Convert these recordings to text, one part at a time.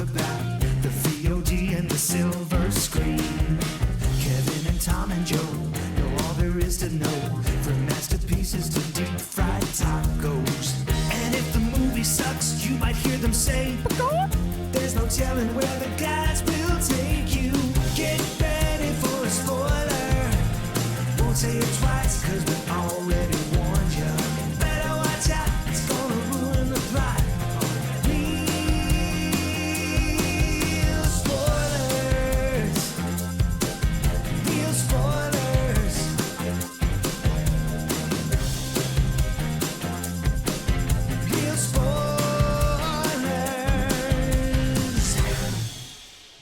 about the VOD and the silver screen. Kevin and Tom and Joe know all there is to know, from masterpieces to deep fried tacos. And if the movie sucks, you might hear them say, there's no telling where the guys will take you. Get ready for a spoiler. Won't say it twice, cause we already warned you. Better watch out, it's gonna ruin the plot. Real spoilers. Real spoilers. Real spoilers.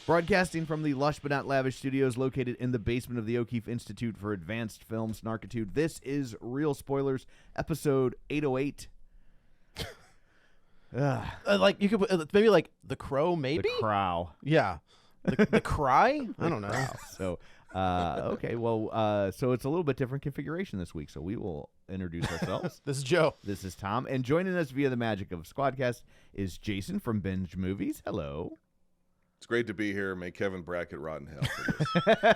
Broadcasting from the lush but not lavish studios located in the basement of the O'Keefe Institute for Advanced Film Snarkitude, this is Real Spoilers, episode 808. Like you could maybe like the crow, maybe The Crow. Yeah, the cry. I don't know. So, okay, well, so it's a little bit different configuration this week. So we will introduce ourselves. This is Joe. This is Tom, and joining us via the magic of Squadcast is Jason from Binge Movies. Hello. It's great to be here. May Kevin Brackett rot in hell for this.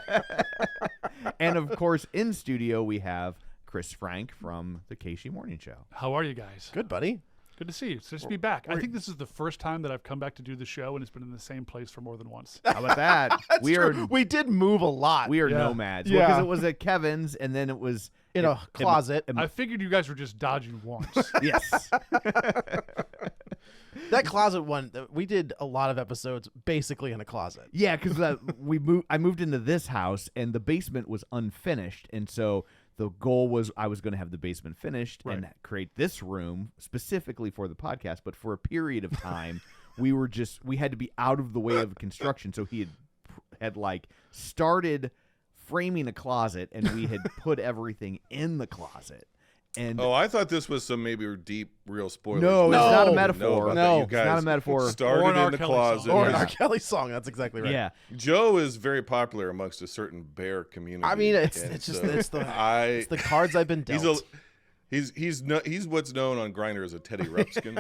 And of course, in studio we have Chris Frank from the KSHE Morning Show. How are you guys? Good, buddy. Good to see you. It's nice to be back. I think this is the first time that I've come back to do the show, and it's been in the same place for more than once. How about that? We did move a lot. We are Yeah. nomads. Yeah. Because it was at Kevin's, and then it was in a closet. I figured you guys were just dodging once. Yes. That closet one, we did a lot of episodes basically in a closet. Yeah, because I moved into this house, and the basement was unfinished, and so the goal was I was going to have the basement finished and create this room specifically for the podcast. But for a period of time, we had to be out of the way of construction. So he had like started framing a closet, and we had put everything in the closet. And Oh, I thought this was some maybe deep, real spoilers. no, We it's No. not a didn't know metaphor. about No. that. You It's guys not a metaphor. Started Or an R. in the Kelly closet. song. Or an Yeah. R. Kelly song. That's exactly right. Yeah. Joe is very popular amongst a certain bear community. I mean, it's and just so it's the cards I've been dealt. He's what's known on Grindr as a Teddy Ruxpin.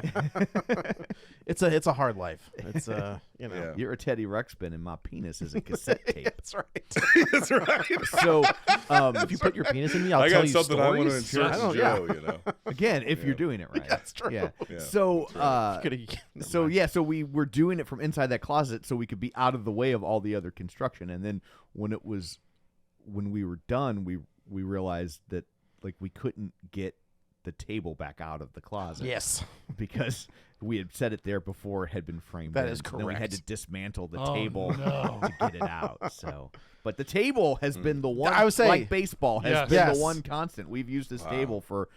It's a hard life. It's you know. Yeah. You're a Teddy Ruxpin, and my penis is a cassette tape. That's right. That's right. So, If you put your penis in me, I'll I tell got you something I want to stories. insert I to don't- Joe. yeah. You know. again, if you're doing it right. That's true. Yeah. Yeah. So, Never so mind. yeah, so we were doing it from inside that closet so we could be out of the way of all the other construction. And then when we were done, we realized that like we couldn't get the table back out of the closet. Yes. Because we had set it there before it had been framed. That in. is So then we had correct. to dismantle the Oh, table no. to get it out. So, but the table has been the one. I would say- like baseball has Yes. been Yes. the one constant. We've used this table for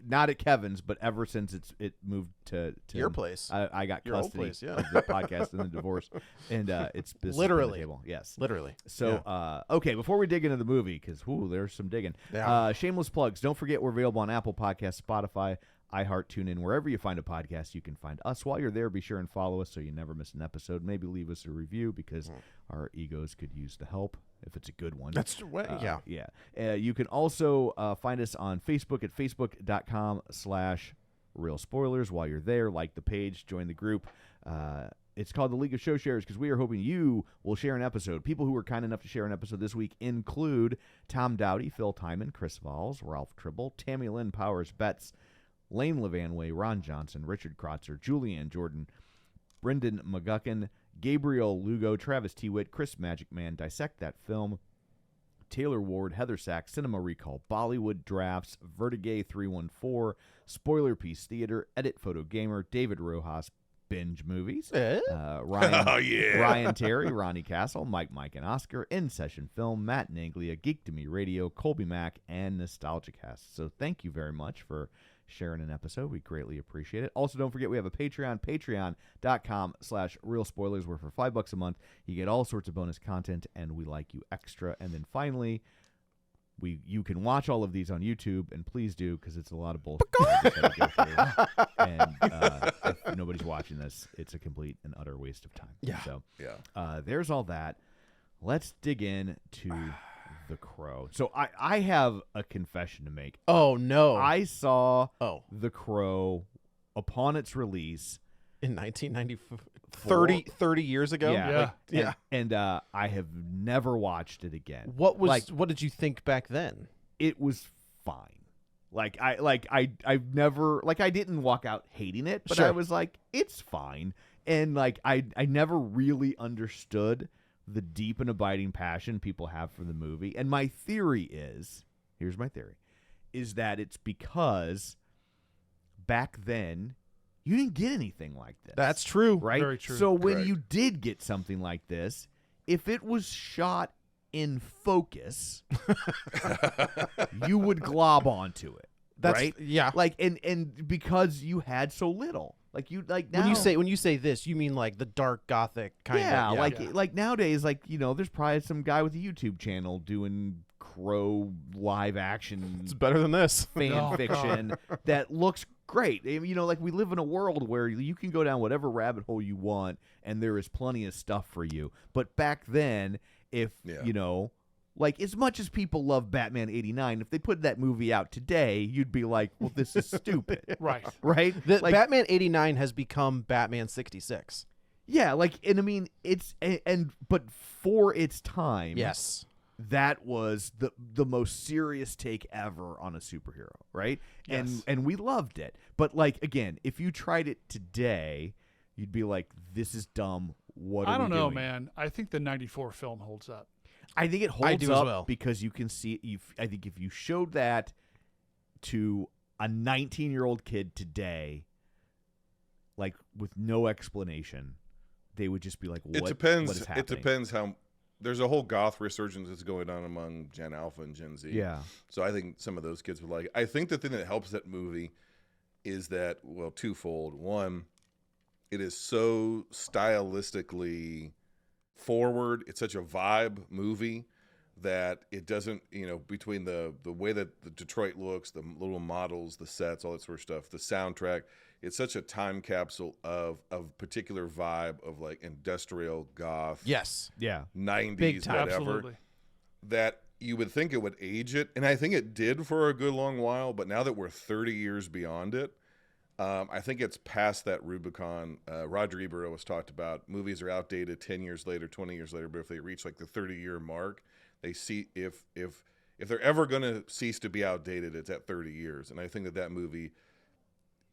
not at Kevin's, but ever since it moved to Your place. I got Your old custody place, yeah. of the podcast and the divorce, and this has been the Literally. table. Yes. Literally. So, okay, before we dig into the movie, because there's some digging. Yeah. Shameless plugs. Don't forget we're available on Apple Podcasts, Spotify, iHeart, TuneIn, wherever you find a podcast, you can find us. While you're there, be sure and follow us so you never miss an episode. Maybe leave us a review because our egos could use the help if it's a good one. That's yeah. Yeah. You can also find us on Facebook at facebook.com/Real Spoilers. While you're there, like the page, join the group. It's called the League of Show Sharers because we are hoping you will share an episode. People who were kind enough to share an episode this week include Tom Dowdy, Phil Timon, Chris Valls, Ralph Tribble, Tammy Lynn Powers Betts, Lane Levanway, Ron Johnson, Richard Krotzer, Julianne Jordan, Brendan McGuckin, Gabriel Lugo, Travis Tewitt, Chris Magic Man, Dissect That Film, Taylor Ward, Heather Sachs, Cinema Recall, Bollywood Drafts, Vertigay 314, Spoiler Piece Theater, Edit Photo Gamer, David Rojas, Binge Movies, Ryan, Oh, yeah. Ryan Terry, Ronnie Castle, Mike and Oscar, In Session Film, Matt Nanglia, Geek to Me Radio, Colby Mack, and Nostalgia Cast. So thank you very much for sharing an episode. We greatly appreciate it. Also, don't forget we have a Patreon, patreon.com/Real Spoilers, where for $5 a month you get all sorts of bonus content, and we like you extra. And then finally, you can watch all of these on YouTube, and please do, because it's a lot of bullshit. And if nobody's watching this, it's a complete and utter waste of time. Yeah. So Yeah. there's all that. Let's dig in to The Crow. So I have a confession to make. Oh no. I saw Oh. The Crow upon its release In 1994, 30 years ago. Yeah. Yeah. And I have never watched it again. What did you think back then? It was fine. I've never I didn't walk out hating it, but I Sure. was like, it's fine. And I never really understood the deep and abiding passion people have for the movie. And my theory here's my theory, is that it's because back then you didn't get anything like this. That's true. right? Very true. So when Correct. you did get something like this, if it was shot in focus, you would glob onto it. That's right? Yeah. And because you had so little. Now, When you say this, you mean like the dark gothic kind yeah, of. like nowadays, there's probably some guy with a YouTube channel doing Crow live action It's better than this. fan Oh, fiction that looks great. We live in a world where you can go down whatever rabbit hole you want, and there is plenty of stuff for you. But back then, if as much as people love Batman '89, if they put that movie out today, you'd be like, well, this is stupid. Right. Right? Batman '89 has become Batman '66. Yeah, but for its time, Yes. that was the most serious take ever on a superhero, right? Yes. And we loved it. But again, if you tried it today, you'd be like, this is dumb. What are I don't we know, doing? man. I think the '94 film holds up. I think it holds do as up well. because you can see I think if you showed that to a 19-year-old kid today, with no explanation, they would just be like, what, It depends. what is happening? It depends how. There's a whole goth resurgence that's going on among Gen Alpha and Gen Z. Yeah. So I think some of those kids would like it. I think the thing that helps that movie is that, well, twofold. One, it is so stylistically forward. It's such a vibe movie that it doesn't, between the way that the Detroit looks, the little models, the sets, all that sort of stuff, the soundtrack, it's such a time capsule of particular vibe of industrial goth. Yes. Yeah. 90s, Big time. whatever, Absolutely. that you would think it would age it. And I think it did for a good long while, but now that we're 30 years beyond it, I think it's past that Rubicon. Roger Ebert always talked about movies are outdated 10 years later, 20 years later, but if they reach the 30-year mark, they see if they're ever going to cease to be outdated, it's at 30 years. And I think that movie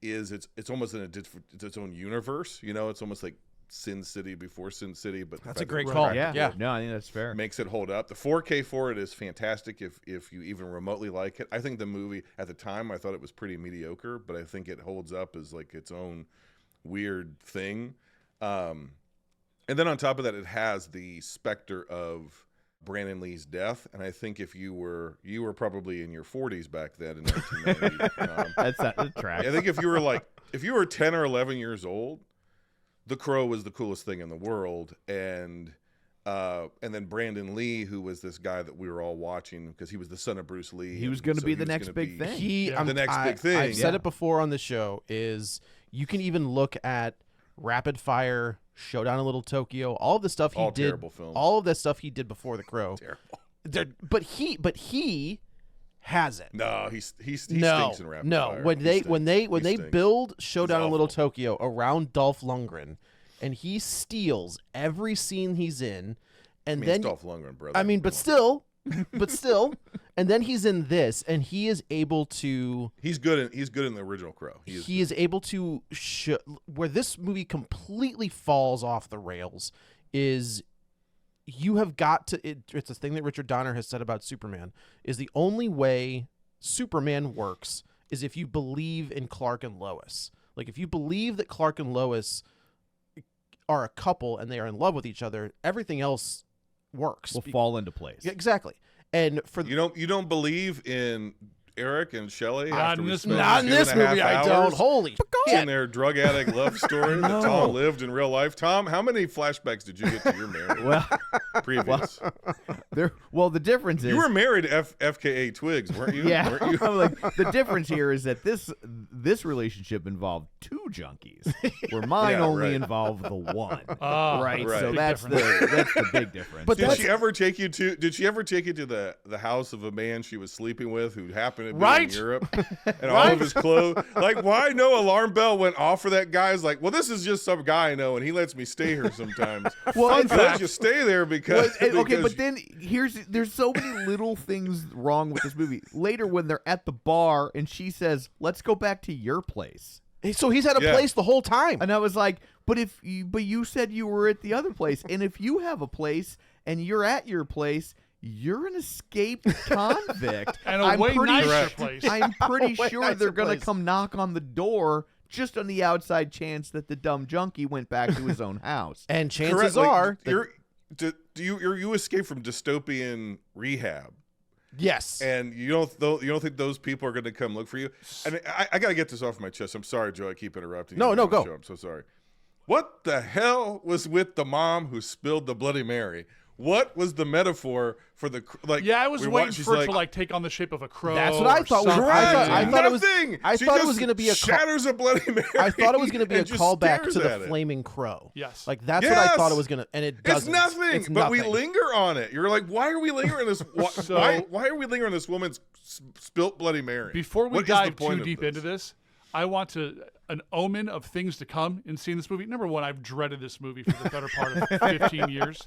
it's almost it's its own universe. It's almost like Sin City before Sin City, but That's a the fact great that call. it's Yeah. Yeah. No, I think that's fair. makes it hold up. The 4K for it is fantastic if you even remotely like it. I think the movie at the time, I thought it was pretty mediocre, but I think it holds up as its own weird thing. And then on top of that, it has the specter of Brandon Lee's death, and I think if you were probably in your 40s back then in 1990. That tracks. I think if you were 10 or 11 years old, The Crow was the coolest thing in the world, and then Brandon Lee, who was this guy that we were all watching because he was the son of Bruce Lee. He was and going to so be he the was next gonna big be- thing. The next big thing. I've said Yeah. it before on the show. Is you can even look at Rapid Fire, Showdown in Little Tokyo, all of the stuff he All did. terrible films. All of that stuff he did before The Crow. Terrible. But he has it. No, he stinks No, in Rapid no. Fire. When He they stinks. build Showdown in Little awful. Tokyo around Dolph Lundgren, and he steals every scene he's in, and I mean, then it's Dolph Lundgren, brother. I mean, but still, and then he's in this, and he is able to. he's good in the original Crow. He is able to where this movie completely falls off the rails is you have got to it's a thing that Richard Donner has said about Superman is the only way Superman works is if you believe in Clark and Lois. If you believe that Clark and Lois are a couple and they are in love with each other, everything else works. Will fall into place. Exactly. And for You don't believe in Eric and Shelley? Not after in we this spent movie. not in 2.5 this movie, I don't. hours Holy in shit. their drug addict love story that No. Tom lived in real life. Tom, how many flashbacks did you get to your marriage? Well, previous? the difference is You were married to FKA Twigs, weren't you? yeah. Weren't you? I'm the difference here is that this relationship involved two junkies, where mine Yeah, only right. involve the one. Oh, Right, Right. so Big that's the big difference. But Did that's- she ever take you to? Did she ever take you to the house of a man she was sleeping with who happened to be Right. in Europe, and all of his clothes? Like, why no alarm bell went off for that guy? Is like, well, this is just some guy I know, and he lets me stay here sometimes. Well, Fun in fact, fact- you stay there because, okay, because but then there's so many little things wrong with this movie. Later, when they're at the bar and she says, "Let's go back to your place," So he's had a Yeah. place the whole time. and I was like, "But you said you were at the other place, and if you have a place and you're at your place." You're an escaped convict. And a I'm way pretty nicer Correct. place. I'm pretty Way sure nicer they're going to place. come knock on the door just on the outside chance that the dumb junkie went back to his own house. And correct, chances like, are, that- you escape from dystopian rehab. yes. And you don't think those people are going to come look for you? And I got to get this off my chest. I'm sorry, Joe. I keep interrupting. No, you no, on the go. show. I'm so sorry. What the hell was with the mom who spilled the Bloody Mary? What was the metaphor for the Yeah, I was we waiting watch- she's for it to take on the shape of a crow. That's what I or thought was- something. I thought it was- nothing. I She thought it just was gonna be a shatters a Bloody Mary. I thought it was going to be a and just callback stares to the at it. flaming crow. Yes. Like that's what I Yes! thought it was going to, and it doesn't. It's nothing, It's but we nothing. linger on it. You're like, why are we lingering on this? So- Why are we lingering on this woman's spilt Bloody Mary? Before we What is the dive point too of deep into this, I want an omen of things to come in seeing this movie. Number one, I've dreaded this movie for the better part of 15 years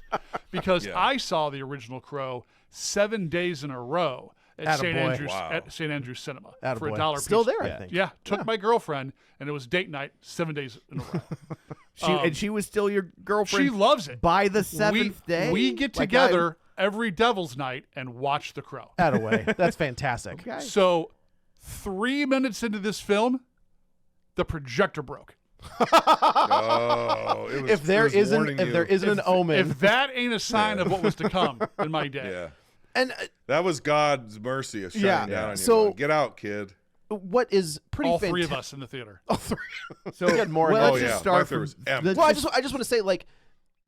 because Yeah. I saw the original Crow 7 days in a row at St. Attaboy. Andrew's Wow. at St. Andrew's Cinema for Attaboy. $1 piece. Still there, I think. Yeah, took my girlfriend, and it was date night 7 days in a row. And she was still your girlfriend. She loves it. by the seventh day. We get Like, together every Devil's Night and watch The Crow. Attaway. That's fantastic. Okay. So 3 minutes into this film, the projector broke. Oh, it was, If there it was isn't, warning if you. there isn't an omen, If that ain't a sign of what was to come in my day. Yeah. and That was God's mercy shining Yeah. down on you. So- going, get out, kid. what is pretty All fantastic. three of us in the theater. So We had more well, in let's that. just Oh, yeah. start My from was empty. the- Well, I just want to say, like,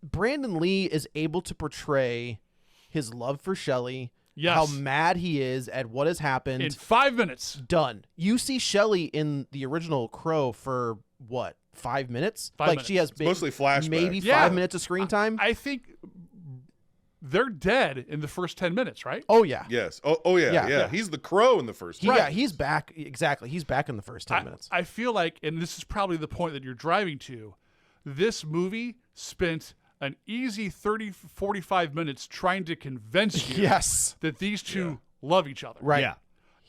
Brandon Lee is able to portray his love for Shelley, Yes. how mad he is at what has happened. In 5 minutes. Done. You see Shelley in the original Crow for what, 5 minutes? 5 like minutes. she has It's mostly flashbacks. maybe Yeah. 5 minutes of screen time. I think they're dead in the first 10 minutes, right? Oh yeah. Yes. Oh yeah, Yeah. yeah. He's the crow in the first. Yeah, one. he's back. Exactly. He's back in the first 10 minutes. I feel like, and this is probably the point that you're driving to, this movie spent an easy 30, 45 minutes trying to convince you Yes. that these two love each other. Right. Yeah.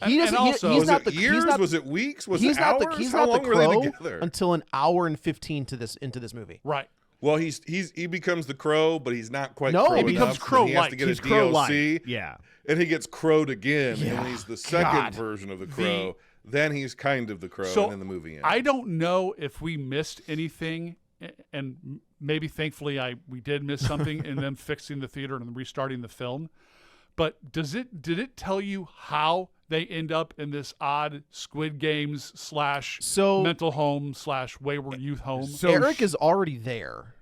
He doesn't. and also- he's Was not it the. years? He's not, Was it weeks? Was he's it not hours? the. He's How not long the were they Crow together? until an hour and 15 into this movie. Right. Well, he becomes the crow, but he's not quite. No, crow he becomes enough, and He has crow-like. to get He's a crow-like. DLC, Yeah. and he gets crowed again. And Yeah. when he's the second God. version of the crow, then he's kind of the crow, So and then the movie ends. I don't know if we missed anything, and maybe thankfully we did miss something in them fixing the theater and restarting the film. But did it tell you how they end up in this odd Squid Games / So- mental home / wayward youth home? So Eric is already there.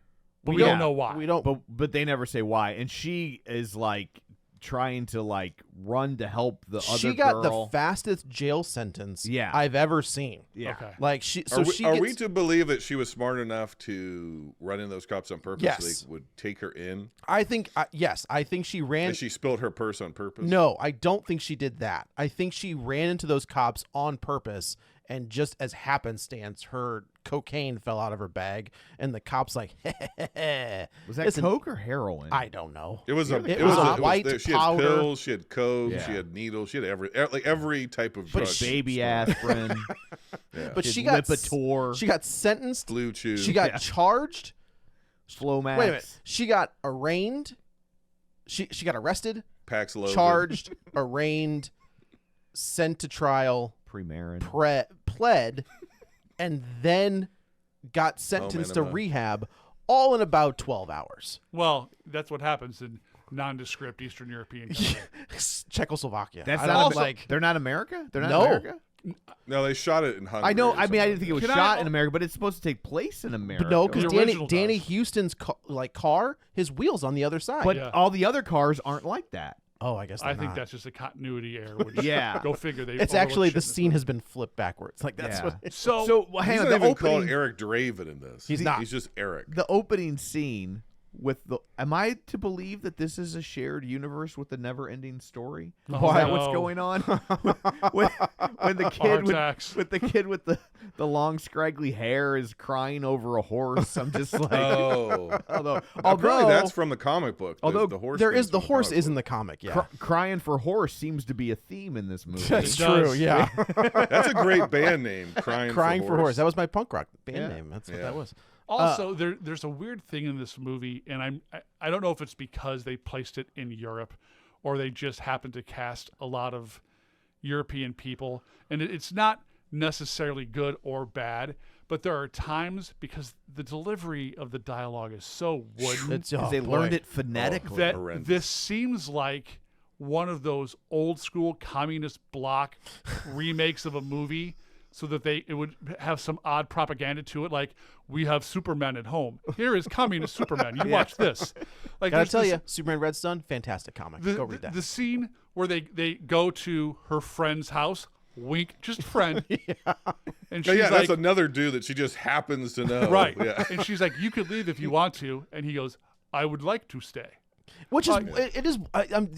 But we don't know why. We don't. but they never say why. And she is like trying to like run to help the other She got girl. the fastest jail sentence Yeah. I've ever seen. Yeah. Okay. Like she. Are, So we, she are gets, we to believe that she was smart enough to run in those cops on purpose? Yes. So they would take her in, I think. Yes, I think she ran. and she spilled her purse on purpose. No, I don't think she did that. I think she ran into those cops on purpose, and just as happenstance, her cocaine fell out of her bag, and the cops like, Was that Listen, coke or heroin? I don't know. It was a. It It was was a a white She had powder. pills. She had coke. Yeah. She had needles. She had every type of drug. baby aspirin. But His she got Lipitor. she got sentenced. Blue Chew. She got Yeah. charged. Flomax. Wait a minute. She got arraigned. She got arrested, Paxlovid. charged, arraigned, sent to trial, Premarin. pled, and then got sentenced to enema. rehab, all in about 12 hours. Well, that's what happens in nondescript Eastern European countries. Czechoslovakia. That's I not don't Amer- like. They're not America. They're not No. America. No, they shot it in Hungary. I know. or I mean, I something. didn't think it was Can I- shot in America, but it's supposed to take place in America. But no, because The original Danny does. Houston's car, his wheels on the other side. But Yeah. all the other cars aren't like that. Oh, I guess I think not. that's just a continuity error. Which, Yeah. go figure. They It's overlooked actually shit the in this scene movie. has been flipped backwards. Like that's Yeah. what. So well, hang He's on. not The even called opening, Eric Draven in this. He's not. He's just Eric. the opening scene with the. Am I to believe that this is a shared universe with the never-ending story? Oh, Is that no. what's going on? when the Heart kid attacks. with the kid with the long scraggly hair is crying over a horse, I'm just like, Oh. although Apparently that's from the comic book. although the horse There thing's is the from horse comic is in book. the comic. Yeah, crying for horse seems to be a theme in this movie. that's It true. does. Yeah, That's a great band name. crying for horse. That was my punk rock band Yeah. name. That's what Yeah. that was. Also, there's a weird thing in this movie, and I don't know if it's because they placed it in Europe, or they just happened to cast a lot of European people, and it's not necessarily good or bad, but there are times because the delivery of the dialogue is so wooden It's, Because oh, they boy. learned it phonetically. that horrendous. this seems like one of those old school communist bloc remakes of a movie, so that it would have some odd propaganda to it, like we have Superman at home. Here is communist Superman. You watch this. Like Gotta there's tell this- you, Superman Red Sun, fantastic comic. Go read that. The scene where they go to her friend's house, wink, just friend, and she's Yeah, like, that's another dude that she just happens to know. right, Yeah. and she's like, you could leave if you want to, and he goes, I would like to stay. Which is it is.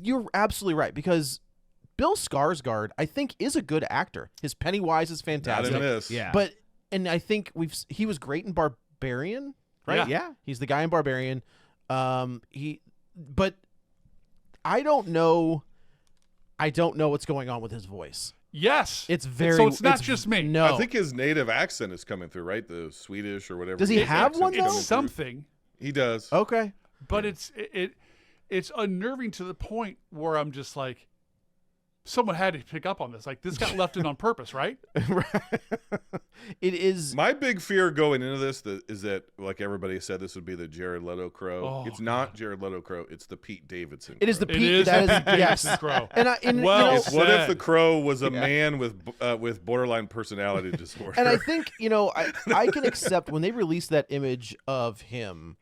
You're absolutely right because Bill Skarsgård, I think, is a good actor. His Pennywise is Not fantastic. in this. Yeah. But I think he was great in Barbarian, right? Yeah. He's the guy in Barbarian. But I don't know what's going on with his voice. Yes, It's very. so it's not just me. No, I think his native accent is coming through, right? The Swedish or whatever. Does he his have accent's one, though? coming It's through. something, He does. okay. but it's unnerving to the point where I'm just like, someone had to pick up on this. Like this got left in on purpose, right? It is. My big fear going into this is that, like everybody said, this would be the Jared Leto Crow. Oh, it's not Jared Leto Crow. It's the Pete Davidson. It is the Crow. It Pete. is That the is Pete yes. Davidson Crow. And Well you know, What if said. the Crow was a man with borderline personality disorder? and I think I can accept when they release that image of him.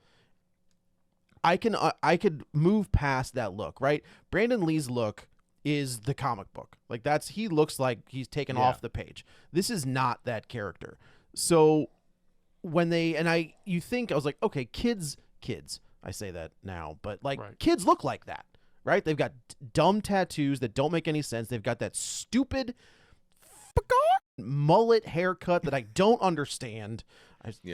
I could move past that look, right? Brandon Lee's look is the comic book. Like he looks like he's taken off the page. This is not that character. So when I was like, okay, kids, I say that now, but like Right. kids look like that, right? They've got dumb tattoos that don't make any sense. They've got that stupid mullet haircut that I don't understand.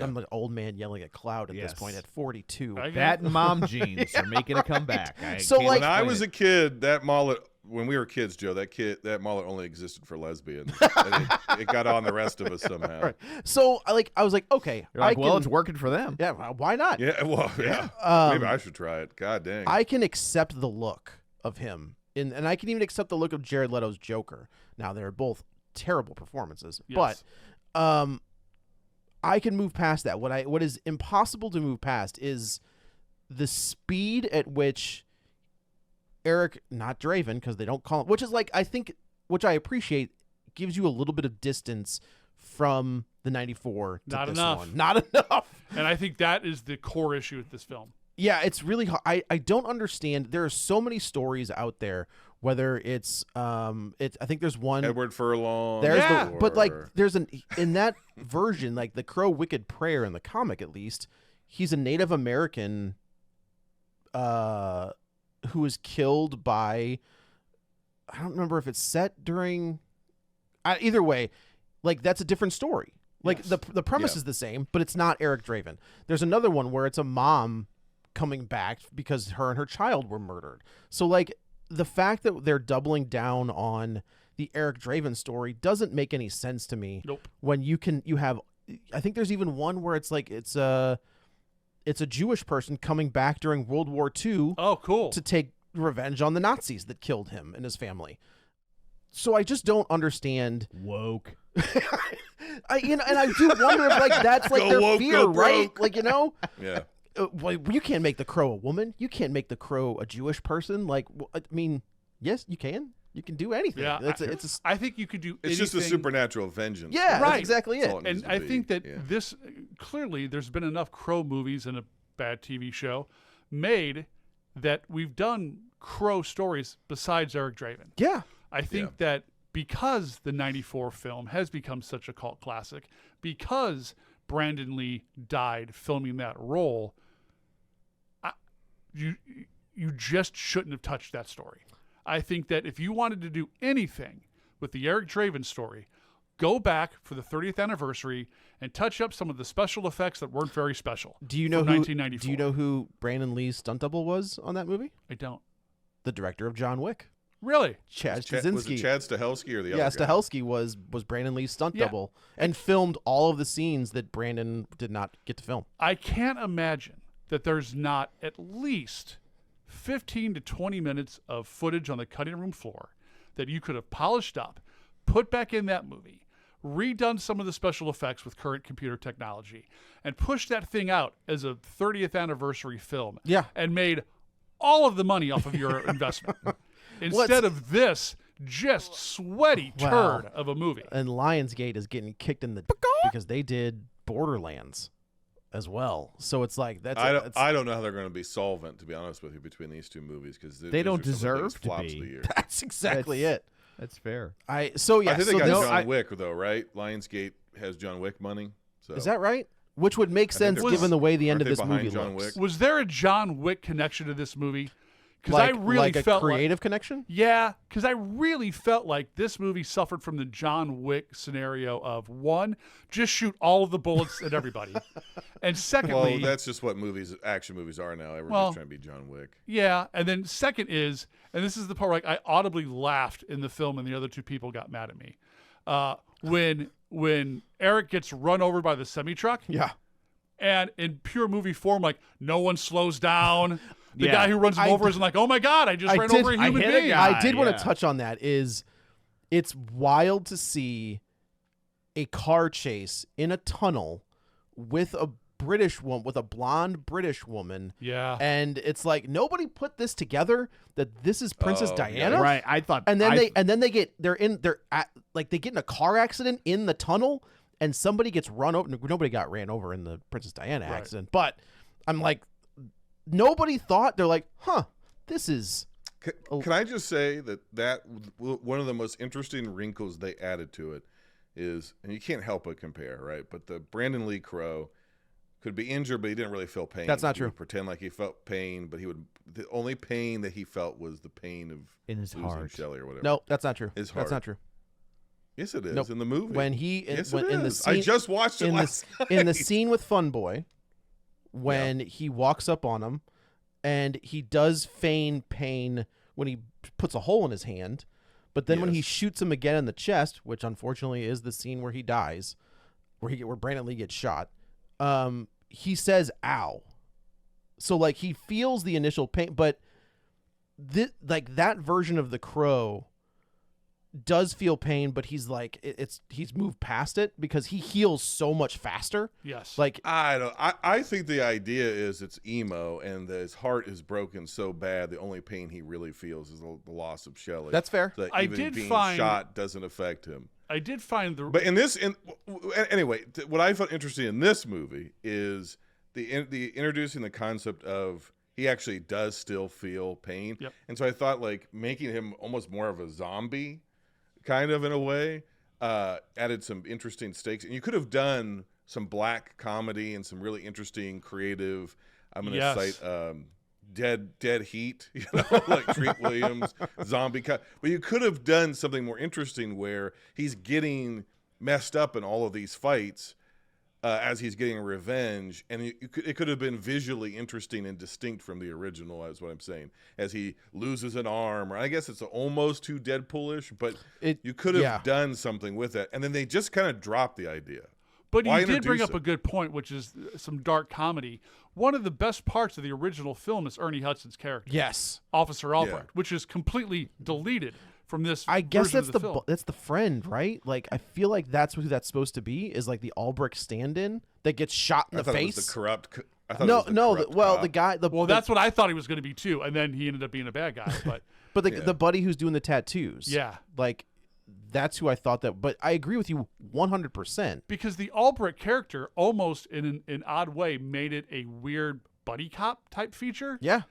I'm an old man yelling at cloud at Yes. this point at 42. I get That it. and mom jeans are making a comeback. So, like- when I was a kid, that mullet. When we were kids, Joe, that mullet only existed for lesbians. And it got on the rest of us somehow. Right. So I was like, okay, You're like, I well, can, it's working for them. yeah, well, why not? Yeah. Well, yeah. Maybe I should try it. God dang. I can accept the look of him, and I can even accept the look of Jared Leto's Joker. Now they're both terrible performances, Yes. but I can move past that. What is impossible to move past is the speed at which Eric, not Draven, because they don't call him, which is like which I appreciate, gives you a little bit of distance from the 94 to Not this enough. one. Not enough. And I think that is the core issue with this film. Yeah, it's really hard. I don't understand. There are so many stories out there. Whether it's I think there's one. Edward Furlong. There's Yeah. but like there's in that version, like the Crow Wicked Prayer in the comic at least, he's a Native American who was killed by, I don't remember if it's set during, either way, like that's a different story. Like Yes. the premise Yeah. is the same, but it's not Eric Draven. There's another one where it's a mom coming back because her and her child were murdered. So like the fact that they're doubling down on the Eric Draven story doesn't make any sense to me. Nope. When you have, I think there's even one where it's like it's a Jewish person coming back during World War II Oh, cool. to take revenge on the Nazis that killed him and his family. So I just don't understand. Woke. And I do wonder if like that's like Go their woke, fear, go right? broke. Like Yeah. well, you can't make the Crow a woman. You can't make the Crow a Jewish person. Like, I mean, yes, you can. You can do anything. Yeah, It's a I think you could do It's just a anything- supernatural vengeance. yeah, Right. that's exactly That's it. all it needs And to I be. think that Yeah. this clearly there's been enough Crow movies and a bad TV show made that we've done Crow stories besides Eric Draven. Yeah. I think that because the 94 film has become such a cult classic, because Brandon Lee died filming that role, you just shouldn't have touched that story. I think that if you wanted to do anything with the Eric Draven story, go back for the 30th anniversary and touch up some of the special effects that weren't very special. Do you know from who? 1994. Do you know who Brandon Lee's stunt double was on that movie? I don't. The director of John Wick, Really? Chad Was it Straczynski. Chad Stahelski or the Yeah, other guy? Stahelski was Brandon Lee's stunt Yeah. double and filmed all of the scenes that Brandon did not get to film. I can't imagine that there's not at least 15 to 20 minutes of footage on the cutting room floor that you could have polished up, put back in that movie, redone some of the special effects with current computer technology, and pushed that thing out as a 30th anniversary film. Yeah. And made all of the money off of your investment. Instead of this just sweaty Wow. turd of a movie. And Lionsgate is getting kicked in the because they did Borderlands as well. So it's like that's I don't know how they're going to be solvent, to be honest with you, between these two movies because They don't deserve to flops be. of the year. that's exactly it. That's fair. I think so they got this- John Wick though, right? Lionsgate has John Wick money. So is that right? Which would make sense they're- given the way the end aren't of they this behind movie John looks. Wick? Was there a John Wick connection to this movie? Because I really like a felt creative connection. Yeah, because I really felt like this movie suffered from the John Wick scenario of, one, just shoot all of the bullets at everybody. And secondly... Well, that's just what action movies are now. Everybody's Well, trying to be John Wick. Yeah, and then second is, and this is the part where I audibly laughed in the film and the other two people got mad at me. When Eric gets run over by the semi-truck, Yeah. and in pure movie form, like, no one slows down. The Yeah. guy who runs him I- over is like, oh my God, I just ran over a I human hit a being. guy. I did want yeah. to touch on that. It's wild to see a car chase in a tunnel with a British woman, with a blonde British woman. Yeah. And it's like nobody put this together that this is Princess Oh, Diana. Right. I thought. And then I- they get in a car accident in the tunnel and somebody gets run over. Nobody got ran over in the Princess Diana Right. accident, but I'm like, nobody thought. They're like, this is Can I just say that one of the most interesting wrinkles they added to it is, and you can't help but compare, right? But the Brandon Lee Crow could be injured, but he didn't really feel pain. That's not He true. would pretend like he felt pain, but the only pain that he felt was the pain of In his losing heart. Shelley or whatever. no, that's not true. His That's heart. not true. Yes, it is Nope. in the movie. When he yes, when, it in the is. scene, I just watched it in last the in the night. scene with Fun Boy, when he walks up on him, and he does feign pain when he puts a hole in his hand, but then when he Yes. shoots him again in the chest, which unfortunately is the scene where he dies, where Brandon Lee gets shot, he says "ow," so like he feels the initial pain, but that version of the Crow does feel pain, but he's like he's moved past it because he heals so much faster. Yes. Like I think the idea is it's emo and that his heart is broken so bad the only pain he really feels is the loss of Shelley. That's fair. So that I even did being find- shot doesn't affect him. I did find the... But anyway, what I found interesting in this movie is the introducing the concept of he actually does still feel pain. Yep. And so I thought like making him almost more of a zombie kind of in a way added some interesting stakes. And you could have done some black comedy and some really interesting creative, I'm going to Yes. cite Dead Heat, like Treat Williams, zombie cut. But you could have done something more interesting where he's getting messed up in all of these fights as he's getting revenge, and it could have been visually interesting and distinct from the original, is what I'm saying. As he loses an arm, or I guess it's almost too Deadpoolish, but you could have done something with that, and then they just kind of dropped the idea. But Why you did bring introduce up a good point, which is some dark comedy. One of the best parts of the original film is Ernie Hudson's character, yes, Officer Albrecht, which is completely deleted from this. I guess version that's of the film. that's the friend, right? Like I feel like that's who that's supposed to be, is like the Albrecht stand-in that gets shot in I the thought face. it was the corrupt. I thought it No, was the no. corrupt Well, cop. the guy. Well, that's what I thought he was going to be too, and then he ended up being a bad guy. But But the Yeah. the buddy who's doing the tattoos. yeah, Like that's who I thought that. But I agree with you 100%. because the Albrecht character almost in an odd way made it a weird buddy cop type feature. Yeah.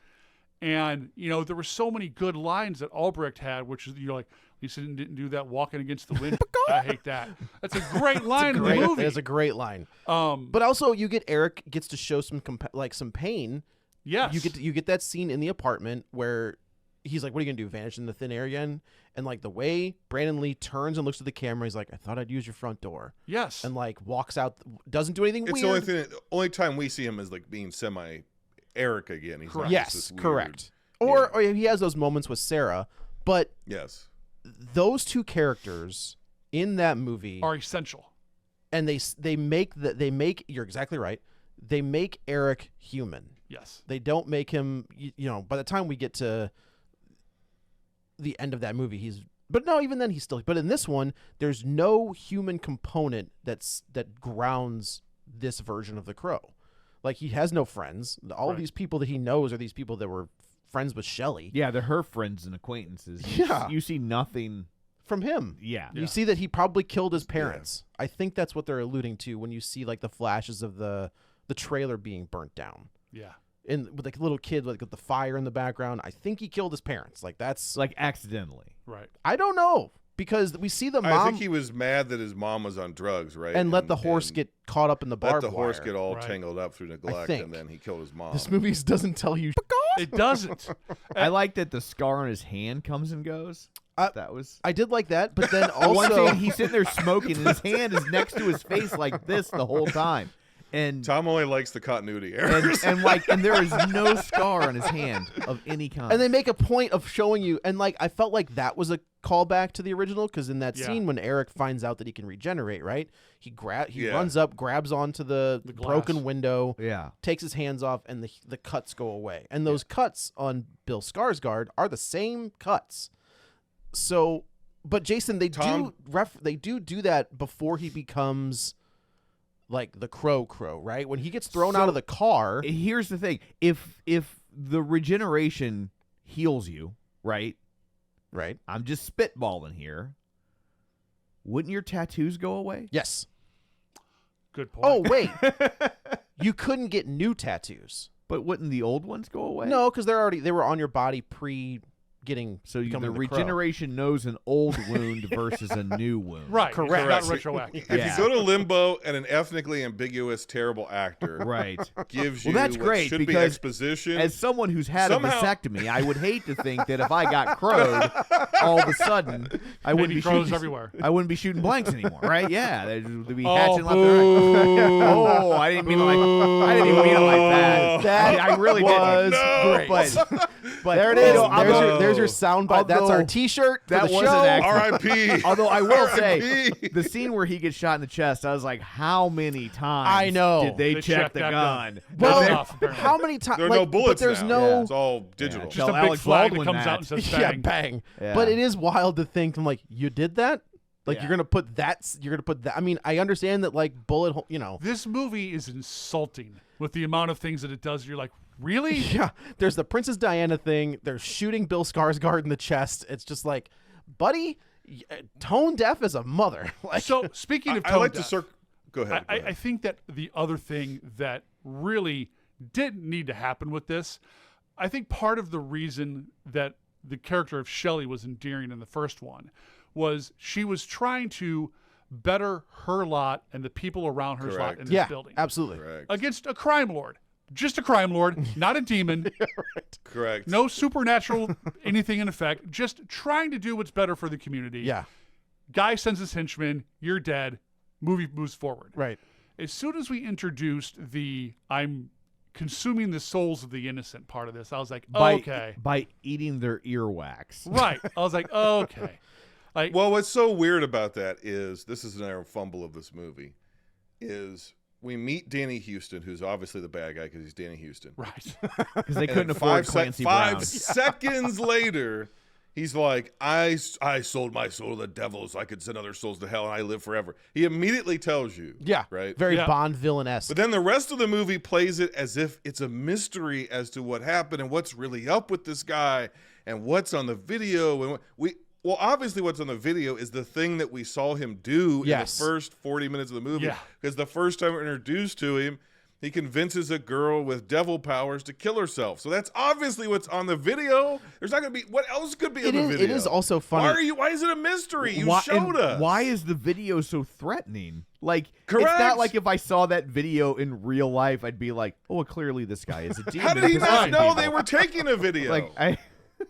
And, you know, there were so many good lines that Albrecht had, which is, you're like, Lisa didn't do that walking against the wind. I hate that. That's a great line in the movie. It's a great line. But also, you get Eric gets to show some some pain. Yes. You get that scene in the apartment where he's like, "What are you gonna do? Vanish in the thin air again?" And like the way Brandon Lee turns and looks at the camera, he's like, "I thought I'd use your front door." Yes. And like walks out, doesn't do anything It's weird. the only time we see him is like being semi Eric again. He's not just Yes, this weird- correct. Or he has those moments with Sarah, but Yes. those two characters in that movie are essential. and they make you're exactly right. They make Eric human. Yes. They don't make him, you know, by the time we get to the end of that movie, but even then he's still, but in this one, there's no human component that grounds this version of the Crow. Like, he has no friends. All of these people that he knows are these people that were friends with Shelley. Yeah, they're her friends and acquaintances. Yeah. You see nothing. From him. Yeah. You see that he probably killed his parents. Yeah. I think that's what they're alluding to when you see like the flashes of the trailer being burnt down. Yeah. And with like a little kid like with the fire in the background, I think he killed his parents. Like, that's like accidentally. Right. I don't know, because we see the mom. I think he was mad that his mom was on drugs, right? And let the horse get caught up in the barbed wire. Let the horse get all right. tangled up through neglect, and then he killed his mom. This movie doesn't tell you. It doesn't. I like that the scar on his hand comes and goes. That was. I did like that, but then also one thing, he's sitting there smoking, and his hand is next to his face like this the whole time. And Tom only likes the continuity errors. and there is no scar on his hand of any kind. And they make a point of showing you, and like I felt like that was a callback to the original, because in that scene when Eric finds out that he can regenerate, right? He runs up, grabs onto the broken window, takes his hands off, and the cuts go away. And those cuts on Bill Skarsgård are the same cuts. So, but Jason, they do that before he becomes like the Crow, right? When he gets thrown out of the car. Here's the thing: if the regeneration heals you, right? Right. I'm just spitballing here. Wouldn't your tattoos go away? Yes. Good point. Oh wait, you couldn't get new tattoos. But wouldn't the old ones go away? No, because they were on your body getting so the Crow. regeneration knows an old wound versus a new wound. Right. Correct. Not retroactive. If you go to limbo and an ethnically ambiguous, terrible actor gives you that's what great, should be because exposition. As someone who's had Somehow- a vasectomy, I would hate to think that if I got crowed, all of a sudden I wouldn't be crows shooting everywhere. I wouldn't be shooting blanks anymore, right? Yeah, they'd be Oh, hatching left and right. Oh, I didn't even mean it like that. That I really was didn't. great. But There it is. although- There's your soundbite. That's our although T-shirt. For that the wasn't show. actually- R.I.P. Although I will say, R.I.P. the scene where he gets shot in the chest, I was like, how many times I know. did they They check checked the that gun? gun. Well, That's enough, apparently. how many times? There are no bullets But there's now. no. It's all digital. Just Tell a big Alex flag that Baldwin comes out and says Yeah, bang. bang. Yeah. But it is wild to think. I'm like, you did that? Like Yeah. you're gonna put that. I mean, I understand that like bullet hole. You know. This movie is insulting with the amount of things that it does. You're like, really? Yeah. There's the Princess Diana thing. They're shooting Bill Skarsgård in the chest. It's just like, buddy, tone deaf as a mother. Like, So speaking of I tone like deaf, to Go ahead. I think that the other thing that really didn't need to happen with this, I think part of the reason that the character of Shelley was endearing in the first one was she was trying to better her lot and the people around her lot in this yeah, building absolutely. Correct. against a crime lord. Just a crime lord, not a demon. Correct. No supernatural anything in effect. Just trying to do what's better for the community. Yeah. Guy sends his henchman. You're dead. Movie moves forward. Right. As soon as we introduced the I'm consuming the souls of the innocent part of this, I was like, okay. By eating their earwax. Right. I was like, okay. Like, Well, what's so weird about that is, this is another fumble of this movie, is we meet Danny Huston, who's obviously the bad guy because he's Danny Huston. right. Because they And couldn't then afford Clancy Brown. 5 seconds later, he's like, I sold my soul to the devil so I could send other souls to hell and I live forever. He immediately tells you. Yeah. Right? Very Yeah. Bond villain-esque. But then the rest of the movie plays it as if it's a mystery as to what happened and what's really up with this guy and what's on the video. And well, obviously what's on the video is the thing that we saw him do Yes. in the first 40 minutes of the movie. Yeah. Because the first time we're introduced to him, He convinces a girl with devil powers to kill herself. So that's obviously what's on the video. There's not going to be, what else could be in the video? It is also funny. Why is it a mystery? You Why, showed us. Why is the video so threatening? Like, Correct. It's not like if I saw that video in real life, I'd be like, oh, well, clearly this guy is a demon. How did he because not I'm know evil. they were taking a video? Like,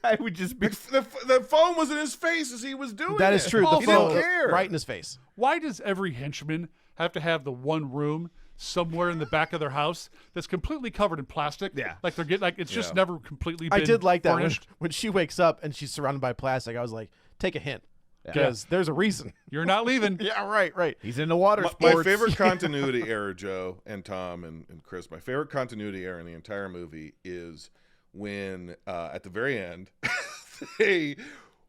I would just be. The phone was in his face as he was doing That it. is true. The He didn't phone care. right in his face. Why does every henchman have to have the one room somewhere in the back of their house that's completely covered in plastic? Yeah. Like they're getting, like it's just Yeah. never completely I been did like that furnished. when she wakes up and she's surrounded by plastic. I was like, take a hint, because there's a reason. You're not leaving. Yeah, right. He's in the water My sports. favorite continuity error, Joe and Tom and Chris, my favorite continuity error in the entire movie is when at the very end they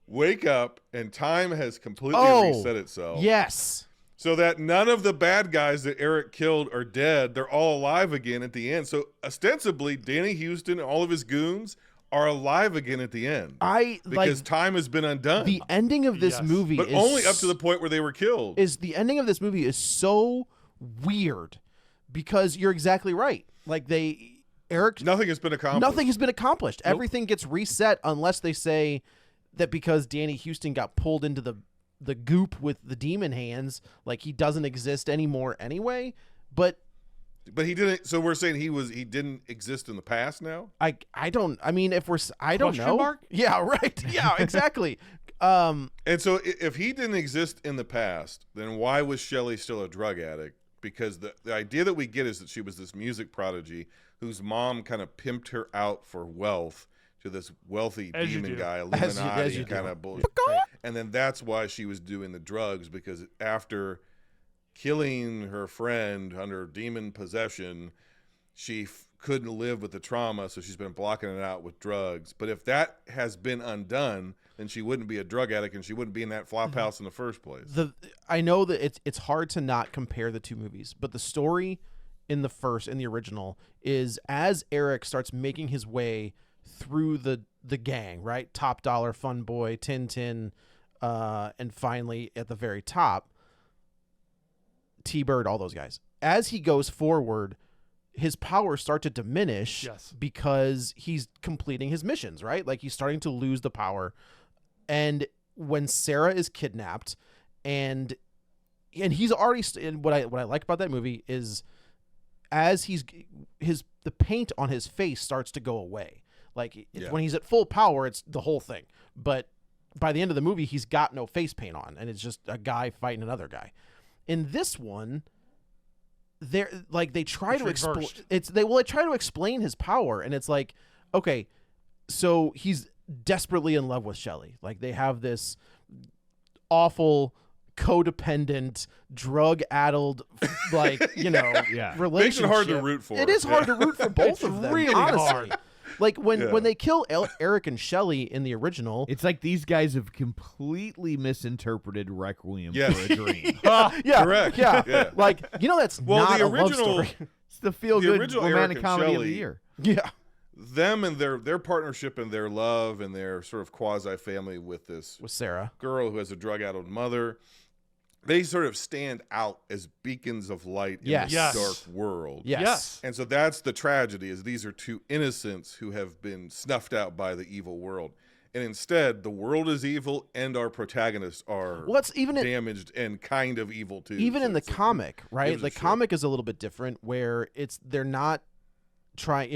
wake up and time has completely reset itself. Yes. So that none of the bad guys that Eric killed are dead. They're all alive again at the end. So ostensibly, Danny Huston and all of his goons are alive again at the end. like Because time has been undone. the ending of this Yes. movie but is only up to the point where they were killed. the ending of this movie is so weird, because you're exactly right. Like Eric Nothing has been accomplished. nothing has been accomplished. Everything gets reset unless they say that because Danny Huston got pulled into the goop with the demon hands, like he doesn't exist anymore anyway. But But he didn't. So we're saying he didn't exist in the past now. I don't. I mean, if we're I don't Question know. mark? Yeah, right. Yeah, exactly. And so if he didn't exist in the past, then why was Shelley still a drug addict? Because the idea that we get is that she was this music prodigy whose mom kind of pimped her out for wealth to this wealthy As you demon do. guy, As Illuminati you do. kind of bullshit. And then that's why she was doing the drugs, because after killing her friend under demon possession, she couldn't live with the trauma, so she's been blocking it out with drugs. But if that has been undone, then she wouldn't be a drug addict and she wouldn't be in that flop house in the first place. I know that it's hard to not compare the two movies, but the story in the original is as Eric starts making his way through the gang, right? Top Dollar, Fun Boy, Tintin, and finally at the very top, T-Bird, all those guys. As he goes forward, his powers start to diminish. Yes. Because he's completing his missions, right? Like he's starting to lose the power. And when Sarah is kidnapped, and he's already and what I like about that movie is as the paint on his face starts to go away. Like when he's at full power, it's the whole thing. But by the end of the movie, he's got no face paint on, and it's just a guy fighting another guy. In this one, they try to explain they try to explain his power, and it's like, okay, so he's desperately in love with Shelley. Like they have this awful codependent, drug-addled, like, relationship. Makes it hard to root for. It is hard to root for both of them. really honestly. hard. Like when they kill Eric and Shelley in the original, It's like these guys have completely misinterpreted Requiem Yes. for a Dream. yeah, Correct. yeah, Yeah. like that's Well, not the a love original- story. It's the feel-good original romantic Eric and comedy of the Shelley- year. Yeah, Them and their partnership and their love and their sort of quasi-family with this with Sarah. girl who has a drug-addled mother, they sort of stand out as beacons of light in Yes. this Yes. dark world. Yes. And so that's the tragedy, is these are two innocents who have been snuffed out by the evil world. And instead, the world is evil and our protagonists are Well, that's even damaged and kind of evil too. even So in the it's like, comic, right? gives a The shit. comic is a little bit different, where they're not trying.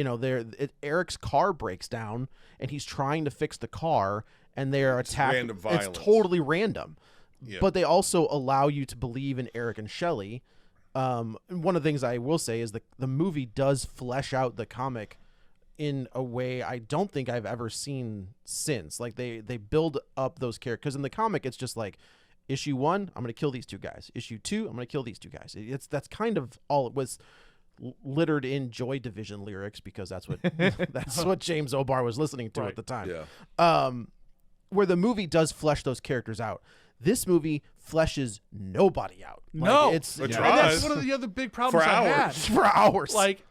Eric's car breaks down, and he's trying to fix the car, and they're attacked. random violence. It's totally random. Yeah. But they also allow you to believe in Eric and Shelley. One of the things I will say is the movie does flesh out the comic in a way I don't think I've ever seen since. Like they build up those characters, because in the comic it's just like, issue 1, I'm going to kill these two guys. Issue 2, I'm going to kill these two guys. That's kind of all it was, littered in Joy Division lyrics, because that's what James O'Barr was listening to Right. at the time. Yeah. Where the movie does flesh those characters out. This movie fleshes nobody out. Like, No. it's It And tries. that's one of the other big problems For I had. hours. for hours. Like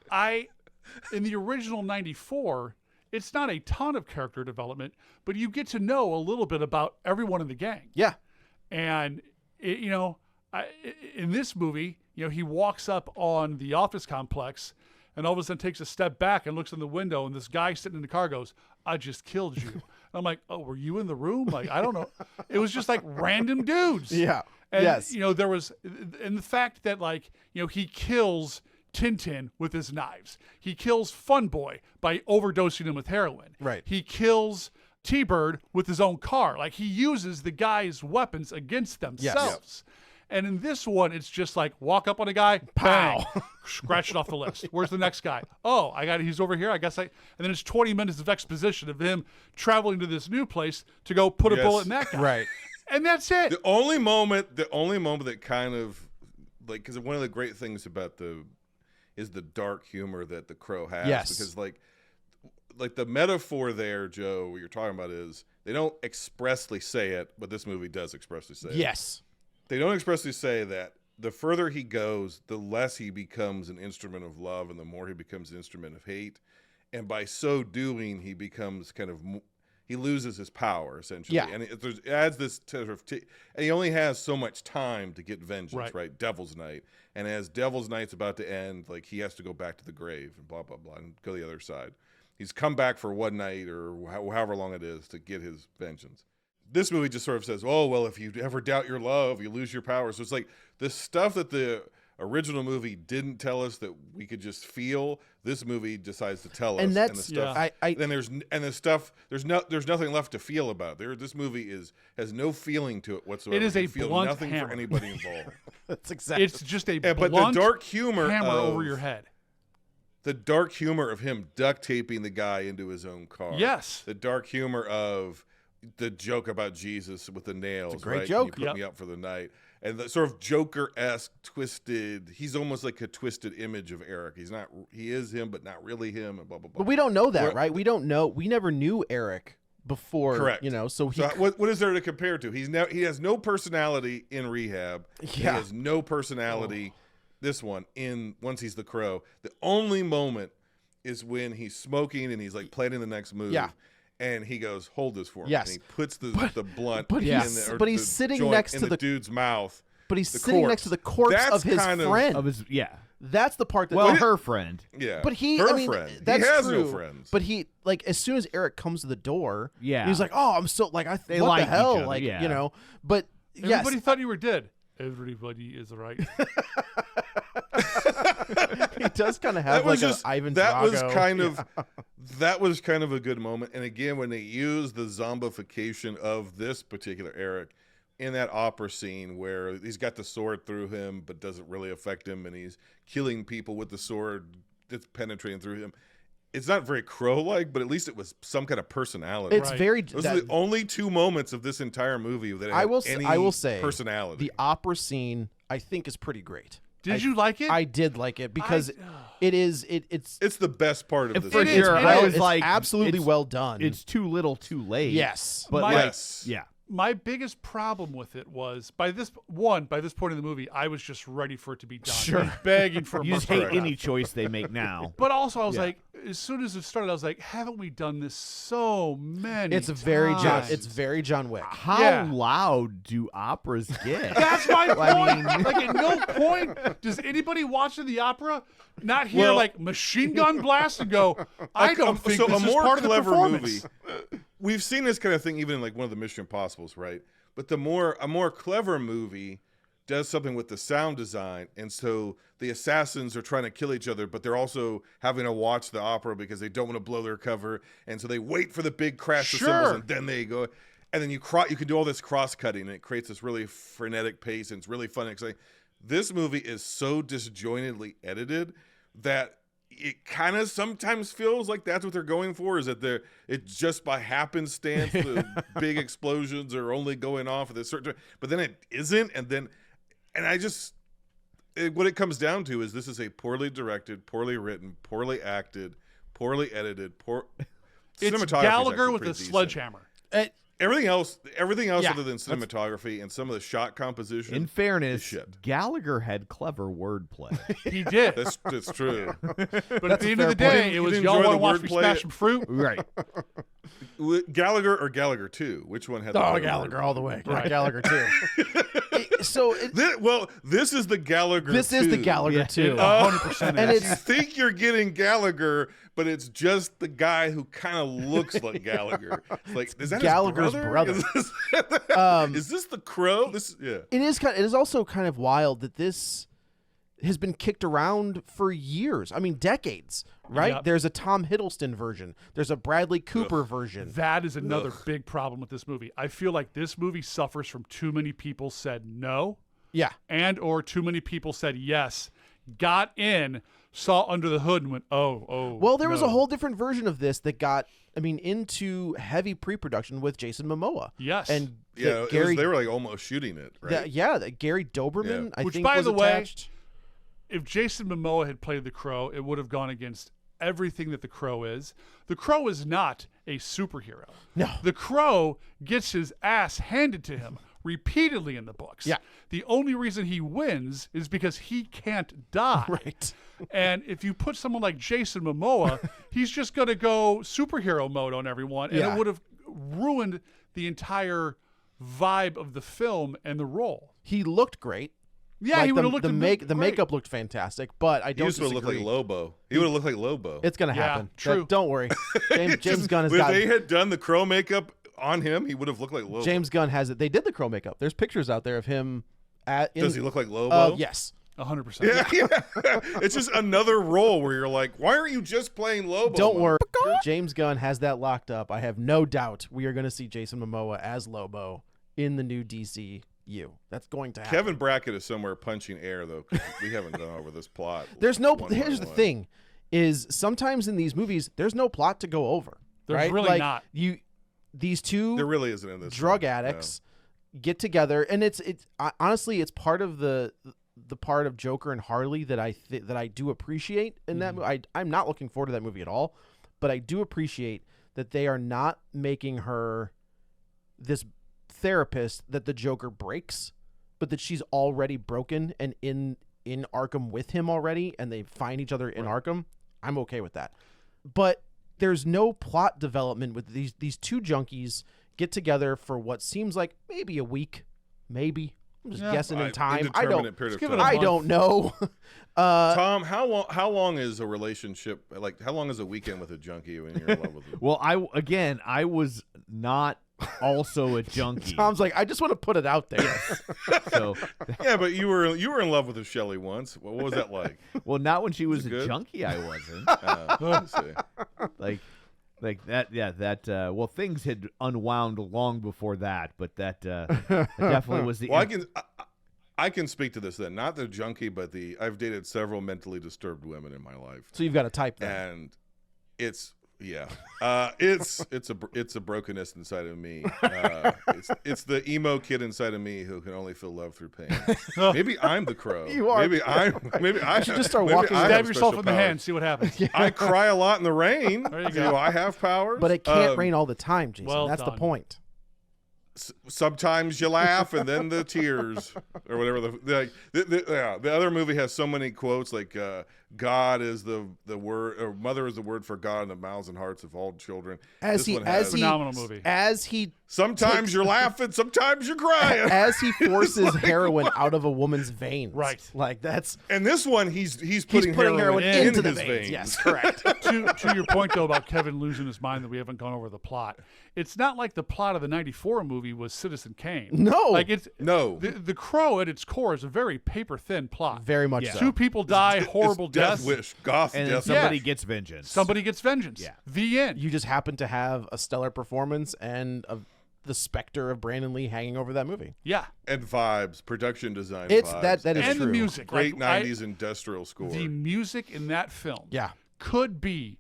in the original 94, it's not a ton of character development, but you get to know a little bit about everyone in the gang. yeah, And in this movie, he walks up on the office complex and all of a sudden takes a step back and looks in the window, and this guy sitting in the car goes, "I just killed you." And I'm like, "Oh, were you in the room?" Like, I don't know. It was just like random dudes. Yeah. And, yes. there was, and the fact that he kills Tintin with his knives. He kills Fun Boy by overdosing him with heroin. Right. He kills T-Bird with his own car. Like, he uses the guy's weapons against themselves. And in this one, it's just like, walk up on a guy, bang, scratch it off the list. Where's the next guy? Oh, he's over here. And then it's 20 minutes of exposition of him traveling to this new place to go put a bullet in that guy. Right. And that's it. The only moment that kind of because one of the great things about is the dark humor that the Crow has. Yes. Because like the metaphor there, Joe, what you're talking about is they don't expressly say it, but this movie does expressly say it. Yes. They don't expressly say that the further he goes, the less he becomes an instrument of love and the more he becomes an instrument of hate. And by so doing, he becomes he loses his power, essentially. Yeah. And it adds this sort of and he only has so much time to get vengeance, right? Devil's Night. And as Devil's Night's about to end, he has to go back to the grave and blah, blah, blah, and go the other side. He's come back for one night or however long it is to get his vengeance. This movie just sort of says, oh, well, if you ever doubt your love, you lose your power. So it's like the stuff that the original movie didn't tell us that we could just feel, this movie decides to tell us. And that's the stuff, there's nothing left to feel about it. This movie has no feeling to it whatsoever. It is a you feel blunt nothing hammer. for anybody involved. That's exactly. It's just a but blunt the dark humor hammer of, over your head. The dark humor of him duct taping the guy into his own car. Yes. The dark humor of the joke about Jesus with the nails. It's a great right? joke. You put me up for the night. And the sort of Joker-esque twisted, he's almost like a twisted image of Eric. He is him, but not really him, and blah, blah, blah. But we don't know that, right? We don't know. We never knew Eric before. Correct. So what is there to compare to? He has no personality in Rehab. Yeah. He has no personality this one once he's the Crow. The only moment is when he's smoking and he's planning the next move. Yeah. And he goes, hold this for me. Yes. And he puts the blunt but in he's sitting joint next in to the dude's mouth. But he's the sitting corpse. next to the corpse That's of his kind friend. Of his, yeah. That's the part that Her friend. Yeah. But friend. That's he has true, no friends. But he as soon as Eric comes to the door, Yeah. he's like, "Oh, I'm so what like the each hell?" other, yeah. But Everybody yes, thought you were dead. Everybody is right. he does kind of have an Ivan Drago. That was kind of a good moment. And again, when they use the zombification of this particular Eric in that opera scene where he's got the sword through him but doesn't really affect him, and he's killing people with the sword that's penetrating through him. It's not very Crow-like, but at least it was some kind of personality. It's very. Those are the only two moments of this entire movie that I will any say personality. The opera scene, I think, is pretty great. Did you like it? I did like it because it's the best part of this. For it is, sure. it I is. was It's like, absolutely well done. It's too little, too late. Yes, but yes. yeah. My biggest problem with it was by this point in the movie, I was just ready for it to be done. Sure. I was begging for a You just month hate and a any half. choice they make now. But also, I was Yeah. like, as soon as it started, I was like, haven't we done this so many it's very John. times? It's very John Wick. How Yeah. loud do operas get? That's my point. I mean- Like, at no point does anybody watching the opera not hear machine gun blast and go, I don't think so this a is more part of the clever performance. movie. We've seen this kind of thing even in one of the Mission Impossibles, right? But a more clever movie does something with the sound design, and so the assassins are trying to kill each other, but they're also having to watch the opera because they don't want to blow their cover, and so they wait for the big crash of cymbals, and then they go, and then you can do all this cross cutting, and it creates this really frenetic pace, and it's really fun and exciting. This movie is so disjointedly edited that it kind of sometimes feels like that's what they're going for, is that it's just by happenstance the big explosions are only going off at a certain time, but then it isn't, and what it comes down to is this is a poorly directed, poorly written, poorly acted, poorly edited, It's cinematography is Gallagher actually with a pretty decent. sledgehammer. Everything else Yeah, other than cinematography and some of the shot composition. In fairness, shit. Gallagher had clever wordplay. He did. That's true. But at the end of the fair day, point. it You was didn't y'all enjoy want to the watch me wordplay? smash some fruit? Right. Gallagher or Gallagher 2? Which one had the better Gallagher word? all the way. Right. Gallagher too. This is the Gallagher. This is the Gallagher too. 100%. And is. You think you're getting Gallagher, but it's just the guy who kind of looks like Gallagher. It's like, is that Gallagher's his brother. Is this the Crow? It is also kind of wild that this has been kicked around for years. I mean, decades, right? Yep. There's a Tom Hiddleston version. There's a Bradley Cooper version. That is another big problem with this movie. I feel like this movie suffers from too many people said no, Yeah. and or too many people said yes, got in, saw under the hood, and went, oh. Well, there was no. a whole different version of this that got, into heavy pre-production with Jason Momoa. Yes. And Yeah, Gary, they were like almost shooting it, right? that Gary Doberman, I Which, think, by was the way, attached. if Jason Momoa had played the Crow, it would have gone against everything that the Crow is. The Crow is not a superhero. No. The Crow gets his ass handed to him repeatedly in the books. Yeah. The only reason he wins is because he can't die. Right. And if you put someone like Jason Momoa, he's just going to go superhero mode on everyone, and Yeah. it would have ruined the entire vibe of the film and the role. He looked great. Yeah, he would have looked the great. makeup looked fantastic, but I He don't used to look like disagree. Lobo. He would have looked like Lobo. It's gonna Yeah, happen. true. Don't worry. James Gunn has if got. they had done the Crow makeup on him, he would have looked like Lobo. James Gunn has it. They did the Crow makeup. There's pictures out there of him. Does he look like Lobo? Yes. 100%. Yeah. It's just another role where you're like, why aren't you just playing Lobo? Don't worry. James Gunn has that locked up. I have no doubt we are going to see Jason Momoa as Lobo in the new DCU. That's going to happen. Kevin Brackett is somewhere punching air, though, 'cause we haven't gone over this plot. Here's the one-by-one. thing is sometimes in these movies there's no plot to go over. There's right? really like, not. These two There really isn't in this drug one. addicts get together, and it's honestly it's part of the part of Joker and Harley that I do appreciate in that movie. I'm not looking forward to that movie at all, but I do appreciate that they are not making her this therapist that the Joker breaks, but that she's already broken and in Arkham with him already, and they find each other in Arkham. I'm okay with that, but there's no plot development with these two junkies get together for what seems like maybe a week, maybe. I'm just guessing in time. I don't. Period of give it time. a I month. don't know. Tom, how long is a relationship? Like, how long is a weekend with a junkie when you're in love with them? Well, I was not also a junkie. Tom's like, I just want to put it out there. So, Yeah, but you were in love with a Shelley once. What was that like? well, not when she was a good? junkie. I wasn't Let's see. like that. Yeah, that. Well, things had unwound long before that, but that definitely was the. Well, I can speak to this then. Not the junkie, but I've dated several mentally disturbed women in my life, So you've got to type that. and it's a brokenness inside of me. It's the emo kid inside of me who can only feel love through pain. Maybe I'm the Crow. You are. Maybe I should just start maybe walking I Stab have yourself special in the powers. hand, see what happens. I cry a lot in the rain. There you Do go. I have powers? But it can't Um, rain all the time, Jason. well That's the done. point. Sometimes you laugh and then the tears or whatever. The other movie has so many quotes like God is the word, or mother is the word for God in the mouths and hearts of all children. This one has- Phenomenal movie. As he sometimes you're laughing, sometimes you're crying. as he forces heroin out of a woman's veins. Right. Like that's And this one, he's he's putting heroin in into the his veins. veins. Yes, correct. to your point though about Kevin losing his mind that we haven't gone over the plot. It's not like the plot of the '94 movie was Citizen Kane. No. like it's No. The Crow at its core is a very paper thin plot. Very much Yeah. so. Two people die horrible It's death deaths. wish, goth and then death. somebody Yeah. gets vengeance. Somebody gets vengeance. Yeah. The end. You just happen to have a stellar performance and the specter of Brandon Lee hanging over that movie. Yeah. And vibes, production design. It's vibes. that is And true. the music. Great Like, 90s industrial score. The music in that film Yeah. could be,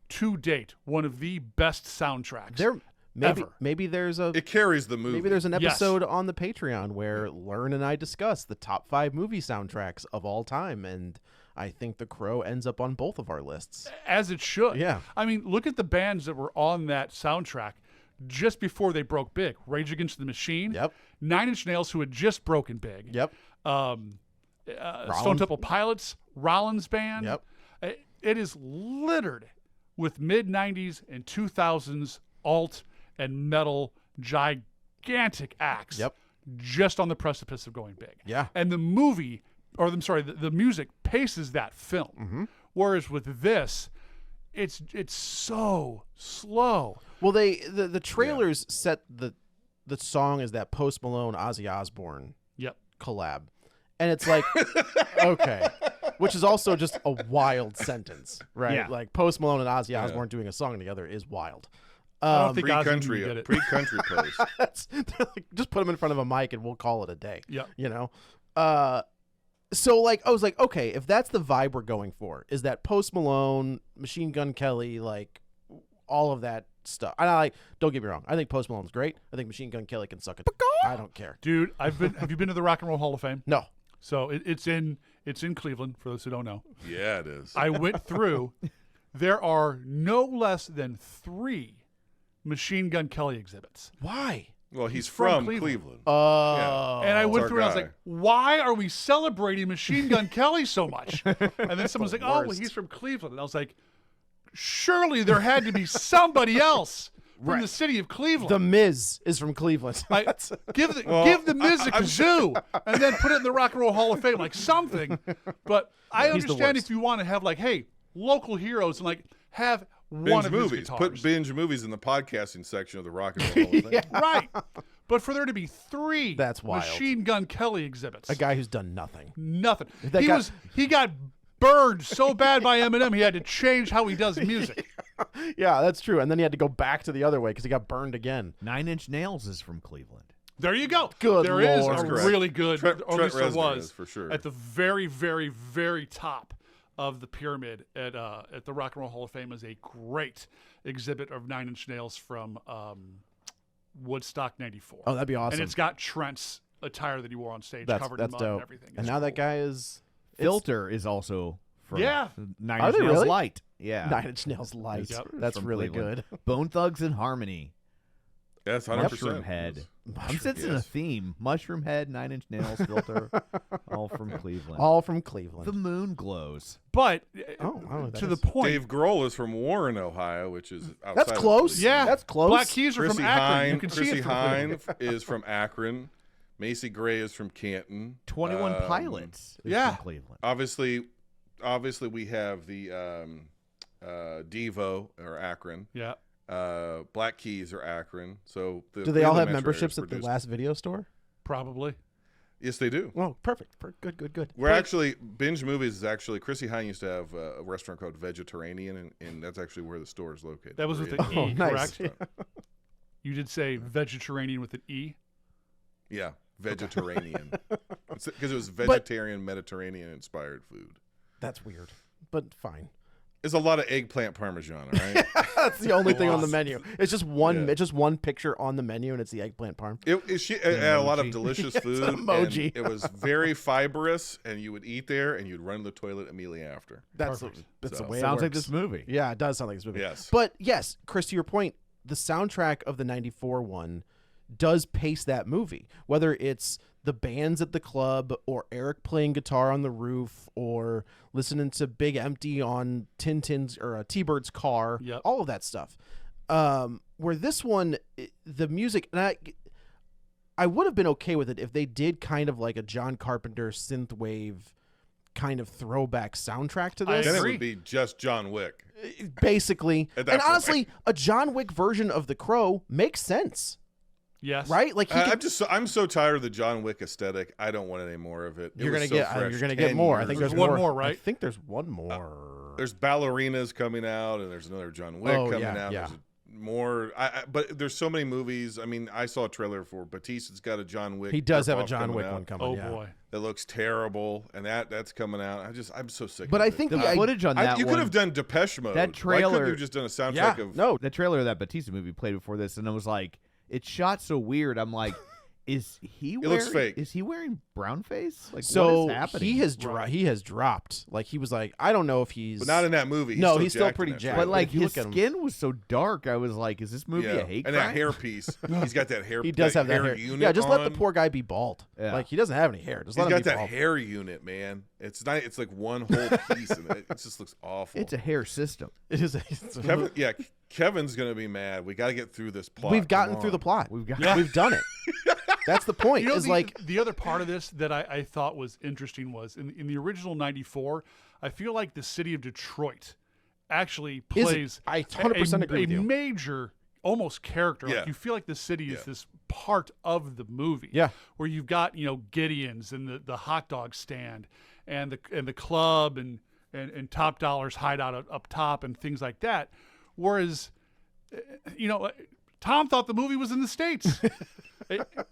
to date, one of the best soundtracks. There Ever. maybe there's a It carries the movie. maybe there's an Yes. episode on the Patreon where Learn and I discuss the top 5 movie soundtracks of all time, and I think The Crow ends up on both of our lists. As it should. Yeah. I mean, look at the bands that were on that soundtrack just before they broke big. Rage Against the Machine. Yep. 9 Inch Nails, who had just broken big. Yep. Stone Rollins. Temple Pilots, Rollins Band. Yep. It is littered with mid-90s and 2000s alt and metal gigantic acts. Yep. just on the precipice of going big. Yeah. And the movie, or I'm sorry, the music paces that film. Mm-hmm. Whereas with this, it's so slow. Well, the trailers set the song as that Post Malone Ozzy Osbourne Yep. collab, and it's like okay, which is also just a wild sentence, right? Yeah. Like Post Malone and Ozzy Osbourne doing a song together is wild. I don't think Ozzy Pre-country, can get it. pre-country place. They're like, just put them in front of a mic and we'll call it a day. Yep. You know. So like I was like, okay, if that's the vibe we're going for, is that Post Malone, Machine Gun Kelly, like all of that stuff. And don't get me wrong, I think Post Malone's great. I think Machine Gun Kelly can suck it. I don't care. Dude, have you been to the Rock and Roll Hall of Fame? No. So it's in Cleveland, for those who don't know. Yeah, it is. I went through. There are no less than 3 Machine Gun Kelly exhibits. Why? Well, he's from from Cleveland. Cleveland. Oh. And I went our through and I was guy. like, why are we celebrating Machine Gun Kelly so much? And then someone's like, oh, well, worst. he's from Cleveland. And I was like, surely there had to be somebody else from the city of Cleveland. The Miz is from Cleveland. Give the Miz a kazoo and then put it in the Rock and Roll Hall of Fame, like something. But I He's the understand worst. if you want to have like, hey, local heroes and like have one Binge of movies. his guitars. Put binge movies in the podcasting section of the Rock and Roll Hall of Fame. Right. But for there to be 3 That's wild. Machine Gun Kelly exhibits. A guy who's done nothing. Nothing. That guy- He got burned so bad by Eminem, he had to change how he does music. Yeah, that's true. And then he had to go back to the other way because he got burned again. 9 Inch Nails is from Cleveland. There you go. Good There is Lord. a That's correct. really good, Trent or at least there Reznor was, is, for sure. at the very, very, very top of the pyramid at the Rock and Roll Hall of Fame is a great exhibit of 9 Inch Nails from Woodstock 94. Oh, that'd be awesome. And it's got Trent's attire that he wore on stage That's covered in mud dope. and everything. And It's now that cool. guy is Filter is also from Yeah. 9 Are Inch they Nails really? Light. Yeah. 9 Inch Nails Light. Yep. That's From really Cleveland. good. Bone Thugs and Harmony. That's 100%. Mushroom Head. I'm sensing a yes. theme. Mushroom Head, 9 Inch Nails, Filter, all from Cleveland. All from Cleveland. The moon glows. But Oh, I don't know what that to the is. point, Dave Grohl is from Warren, Ohio, which is outside That's of close. Cleveland. yeah, That's close. Black Keys are Chrissy from Akron. You Hine, can see Chrissy it from Hine Cleveland. is from Akron. Macy Gray is from Canton. 21 Pilots is yeah. from Cleveland. Obviously, we have the Devo or Akron. Yeah. Black Keys are Akron. So the Do they all have Cleveland metro area memberships is at the produced- last video store? Probably. Yes, they do. Oh, perfect. Good. We're actually Binge Movies is actually Chrissy Hine used to have a restaurant called Vegetarian, and that's actually where the store is located. That was with We're an in- Oh, E, nice. correct? You did say vegetarian with an E. Yeah, Vegetarian. Because it was vegetarian, Mediterranean inspired food. That's weird, but fine. It's a lot of eggplant parmesan, all right? That's the only thing on the menu. It's just one. Yeah. It's just one picture on the menu, and it's the eggplant parm. It had a lot of emoji. delicious It's food. an emoji. And it was very fibrous, and you would eat there, and you'd run to the toilet immediately after. That's Perfect. that's So- the way it Sounds like works. this movie. Yeah, it does sound like this movie. Yes. But yes, Chris, to your point, the soundtrack of the '94 one does pace that movie. Whether it's the bands at the club, or Eric playing guitar on the roof, or listening to Big Empty on Tintin's or T-Bird's car, Yep. all of that stuff. Where this one, the music, and I would have been okay with it if they did kind of like a John Carpenter synthwave kind of throwback soundtrack to I this. Then it agree. would be just John Wick. Basically. At that And point. honestly, a John Wick version of The Crow makes sense, Yes. right? Like I'm so tired of the John Wick aesthetic. I don't want any more of it. It you're was gonna so get fresh you're gonna 10 get more. I years think ago. there's One more. more, right? I think there's one more. There's ballerinas coming out, and there's another John Wick Oh, coming yeah, out. yeah. There's more. But there's so many movies. I mean, I saw a trailer for Batista's got a John Wick. He does have a ripoff John coming Wick out one coming. Oh yeah. boy. that looks terrible, and that's coming out. I'm so sick. But of I it. think The the footage on that you one, could have done Depeche Mode. that Why trailer- couldn't you have just done a soundtrack yeah, of? no, the trailer of that Batista movie played before this, and I was like, it's shot so weird. I'm like, is he wearing? looks fake. Is he wearing brown face? Like, so what is happening? he has dropped. Like he was like, I don't know if he's But not in that movie. No, he's still jacked in pretty that jacked. trailer. But like if you his look at him- skin was so dark, I was like, is this movie a hate and crime? that hairpiece. He's got that hair. he does have that hair. unit. Yeah, just let the on. poor guy be bald. Yeah. Like he doesn't have any hair. Just He's let him got be that bald. hair unit, man. It's not. It's like one whole piece, and it just looks awful. It's a hair system. It is. It's a- Kevin, yeah, Kevin's gonna be mad. We got to get through this plot. We've gotten Come through the on. plot. We've got. We've done it. That's the point. You know, is the, like the other part of this that I thought was interesting was in the original '94. I feel like the city of Detroit actually plays I 100% agree with you. a major almost character. Yeah. Like you feel like the city is Yeah. this part of the movie. Yeah. Where you've got Gideon's and the hot dog stand and the club and Top Dollar's hideout up top and things like that. Whereas, Tom thought the movie was in the States.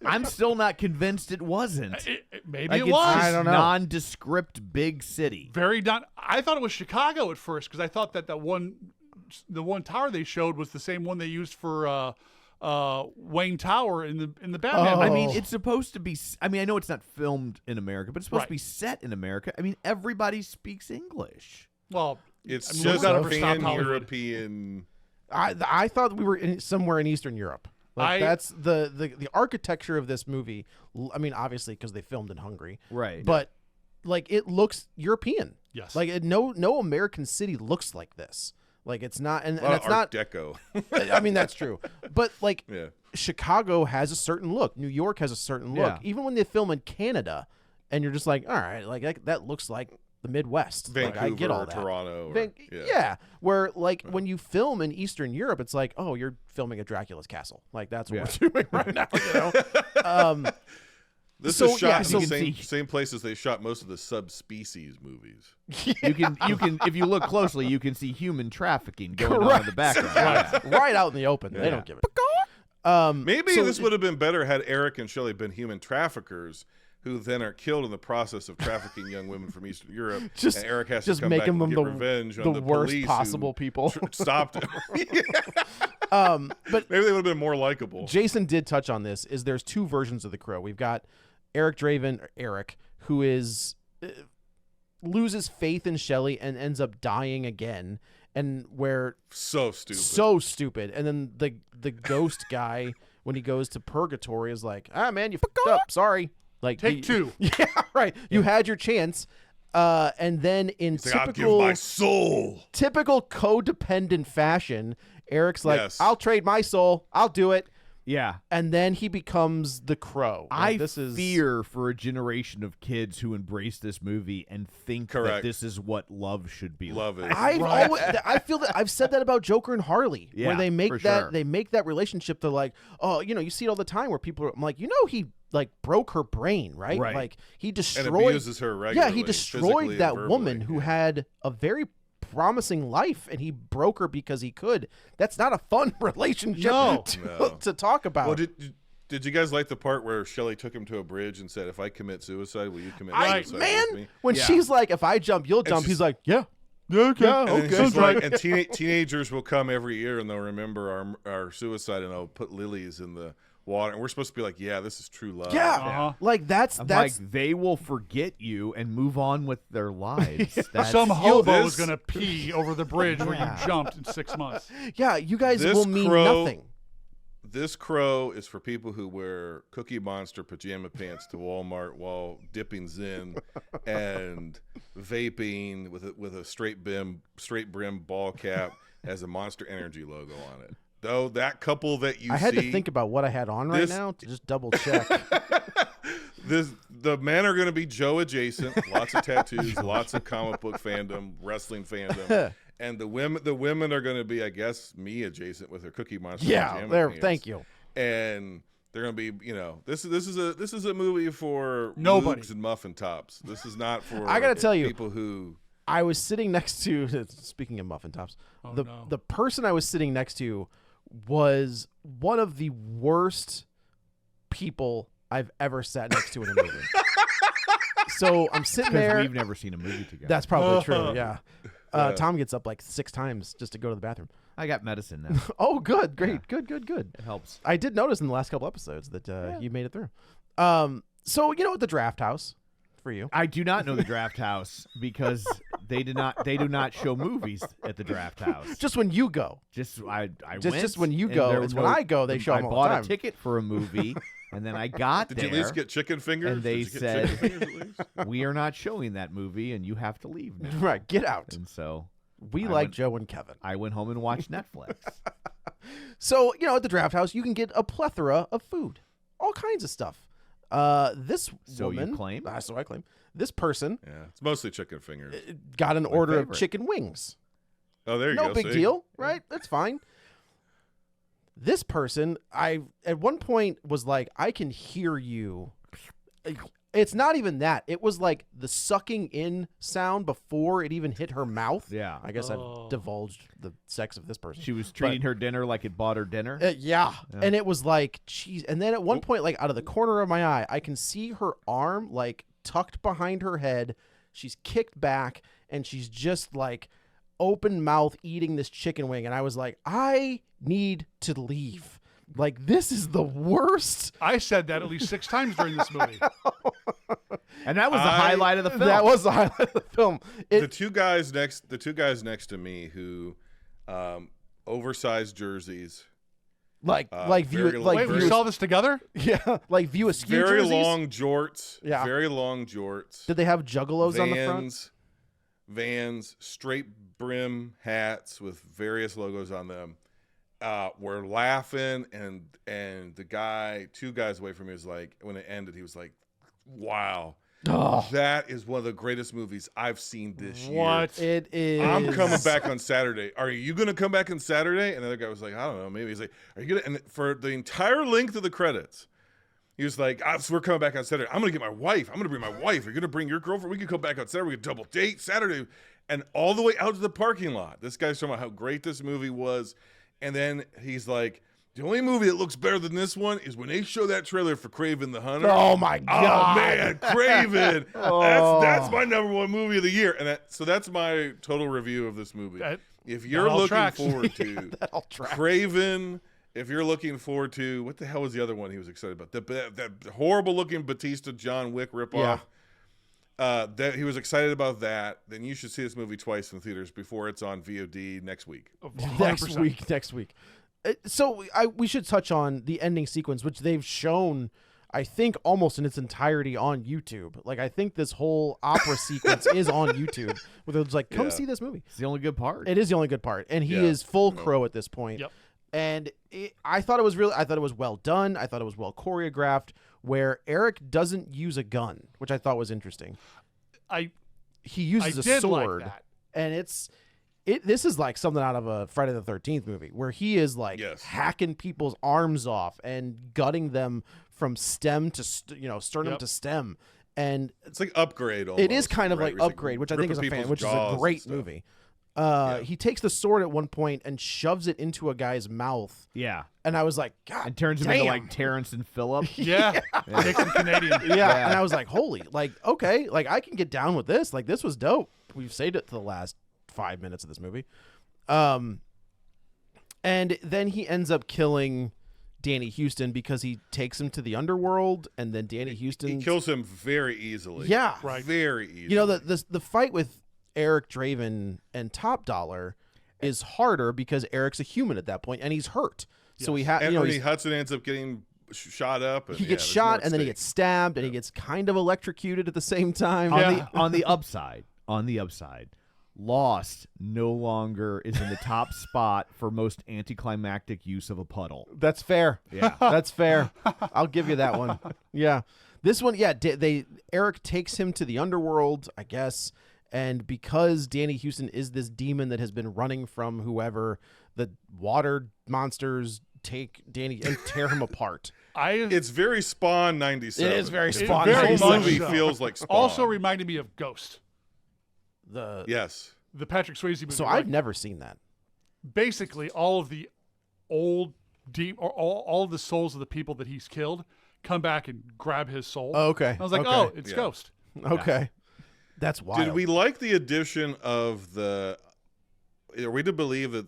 I'm still not convinced it wasn't. Maybe Like it it's was. this I don't know. nondescript big city. Very done. I thought it was Chicago at first because I thought that the one tower they showed was the same one they used for Wayne Tower in the Batman. Oh. I mean, it's supposed to be. I mean, I know it's not filmed in America, but it's supposed to Right. be set in America. I mean, everybody speaks English. Well, It's I mean, just we've got to stop pan Hollywood. European. I thought we were somewhere in Eastern Europe. Like that's the architecture of this movie. I mean, obviously because they filmed in Hungary, Right. but like it looks European. Yes. Like no American city looks like this. Like it's not, and A lot it's of not. Art Deco. I mean, that's true. But like Yeah. Chicago has a certain look. New York has a certain look. Yeah. Even when they film in Canada, and you're just like, all right, like that looks like the Midwest. Vancouver, like, I get all or that. Toronto. Yeah. Where like when you film in Eastern Europe, it's like, oh, you're filming at Dracula's castle. Like that's what we're doing right now. This So, is shot yeah, in so- the same places they shot most of the subspecies movies. You can if you look closely, you can see human trafficking going on in the background. Yeah. right out in the open. They don't give it. Maybe so this would have been better had Eric and Shelley been human traffickers who then are killed in the process of trafficking young women from Eastern Europe. Just- and Eric has just to come back making and them get revenge the on the worst police possible who people. stopped him. But Maybe they would have been more likable. Jason did touch on this. Is there's two versions of the Crow. We've got Eric Draven, or Eric, who is loses faith in Shelley and ends up dying again, and where So stupid. so stupid. And then the ghost guy, when he goes to purgatory, is like, ah man, you fucked up. Sorry. Like Take two. Yeah, right. You had your chance. And then in He's like, I'll give typical my soul. typical codependent fashion, Eric's like, Yes. I'll trade my soul. I'll do it. Yeah. And then he becomes the Crow. Like, I fear for a generation of kids who embrace this movie and think that Correct. this is what love should be Love like. it. I feel that I've said that about Joker and Harley, Yeah, where they make for that sure. they make that relationship to like, oh, you see it all the time where people are I'm like, he like broke her brain, right? Right. Like he And destroyed abuses her Yeah, regularly. he physically destroyed and that verbally. woman who Yeah. had a very promising life, and he broke her because he could. That's not a fun relationship No. to talk about. Well, did you guys like the part where Shelley took him to a bridge and said, "If I commit suicide, will you commit suicide with me?" When Yeah. she's like, if I jump, you'll jump. she's- He's like, yeah. Okay. And then okay. she's like, and teenagers will come every year and they'll remember our suicide and they'll put lilies in the water. And we're supposed to be like, yeah, this is true love. Yeah. Uh-huh. Like that's I'm that's like, they will forget you and move on with their lives. That's, Some hobo this- is going to pee over the bridge where Yeah. you jumped in 6 months. yeah, you guys This will mean crow- nothing. This Crow is for people who wear Cookie Monster pajama pants to Walmart while dipping Zen and vaping with a straight brim ball cap has a Monster Energy logo on it. Though that couple that you I had see, to think about what I had on right this- now to just double check. the men are going to be Joe adjacent, lots of tattoos, lots of comic book fandom, wrestling fandom, and the women are going to be, I guess, me adjacent with their Cookie Monster. Yeah, pajama there. pants. Thank you. And they're going to be, this is a movie for Nobody. Moogs and muffin tops. This is not for I gotta tell you, people who I was sitting next to. Speaking of muffin tops, no. the person I was sitting next to was one of the worst people I've ever sat next to in a movie. So I'm sitting because there. we've never seen a movie together. That's probably true. Yeah. Tom gets up like 6 times just to go to the bathroom. I got medicine now. Oh, good, great, good. It helps. I did notice in the last couple episodes that you made it through. So the draft house for you. I do not know the Draft House because they do not show movies at the Draft House. Just when you go. I Just- went, just when you and go. there It's was when I go, they show I 'em all the bought time. a ticket for a movie, and then I got did there. you at least get chicken fingers? and they Did you get said, chicken fingers at least? "We are not showing that movie, and you have to leave now." Right, get out. And so We I like went- Joe and Kevin. I went home and watched Netflix. So, at the draft house, you can get a plethora of food. all kinds of stuff. This So you woman, claim? so I claim, this person Yeah, it's mostly chicken fingers. got an order of favorite. chicken wings. Oh, there you go. No big see? deal, right? That's fine. This person, I at one point was like, I can hear you. It's not even that. It was like the sucking in sound before it even hit her mouth. Yeah. I guess I've divulged the sex of this person. She was treating her dinner like it bought her dinner. Yeah. And it was like, geez. And then at one point, like out of the corner of my eye, I can see her arm like tucked behind her head. She's kicked back and she's just like open mouth eating this chicken wing. And I was like, I need to leave. Like, this is the worst. I said that at least 6 times during this movie. And that was the highlight of the film. That was the highlight of the film. The two guys next to me who, oversized jerseys, Like very view, long- like Wait, we view, saw this together? yeah, like view askew very jerseys. long jorts. Yeah. Very long jorts. Did they have juggalos on the front? Vans, straight brim hats with various logos on them. We're laughing, and the guy, 2 guys away from me, was like, when it ended, he was like, "Wow, that is one of the greatest movies I've seen this year." What? It is. I'm coming back on Saturday. Are you going to come back on Saturday? And the other guy was like, I don't know, maybe. He's like, are you going to? And for the entire length of the credits, he was like, we're coming back on Saturday. I'm going to get my wife. I'm going to bring my wife. You're going to bring your girlfriend. We can come back on Saturday. We can double date Saturday. And all the way out to the parking lot, this guy's talking about how great this movie was. And then he's like, the only movie that looks better than this one is when they show that trailer for Kraven the Hunter. Oh my god! Oh man, Kraven! That's my #1 movie of the year, and so that's my total review of this movie. If you're all looking tracks. forward to That all tracks. Kraven, if you're looking forward to what the hell was the other one he was excited about? That horrible looking Batista John Wick ripoff. That he was excited about that. Then you should see this movie twice in theaters before it's on VOD next week. 100%. Next week. So we should touch on the ending sequence, which they've shown, I think, almost in its entirety on YouTube. Like, I think this whole opera sequence is on YouTube, where it's like, come see this movie. It's the only good part. It is the only good part, and he Yeah. is full Crow at this point. Yep. And I thought it was well done. I thought it was well choreographed. Where Eric doesn't use a gun, which I thought was interesting. He uses a did like sword, that. and this is like something out of a Friday the 13th movie, where he is like Yes. hacking people's arms off and gutting them from stem to sternum Yep. to stem, and It's like Upgrade. Almost, it is kind of right? like Where he's, Upgrade, which I think is a ripping fan, which is people's a jaws and great stuff. movie. He takes the sword at one point and shoves it into a guy's mouth, Yeah. and I was like, God, And turns him damn. into like Terrence and Phillip. Yeah. Take some Canadian. Yeah, and I was like, holy, like, okay, like I can get down with this. Like, this was dope. We've saved it to the last 5 minutes of this movie. And then he ends up killing Danny Huston because he takes him to the underworld, and then Danny Huston He kills him very easily. Yeah. Right. Very easily. You know, the fight with Eric Draven and Top Dollar is harder because Eric's a human at that point, and he's hurt. So he and has, Ernie Hudson ends up getting shot up. And, he gets there's shot, more and then he stake. gets stabbed, and he gets kind of electrocuted at the same time. On the upside, Lost no longer is in the top spot for most anticlimactic use of a puddle. That's fair. Yeah. That's fair. I'll give you that one. Yeah. This one, yeah, Eric takes him to the underworld, I guess, and because Danny Huston is this demon that has been running from whoever, the water monsters take Danny and tear him apart. It's very Spawn 97. It is very It Spawn. very The whole much movie so. feels like Spawn. Also reminded me of Ghost, Yes. the Patrick Swayze movie. So Like, I've never seen that. basically all of the old deep or all of the souls of the people that he's killed come back and grab his soul. Oh, okay. I was like, Okay. oh, it's Yeah. Ghost. Okay. That's wild. Did we like the addition of the? Are we to believe that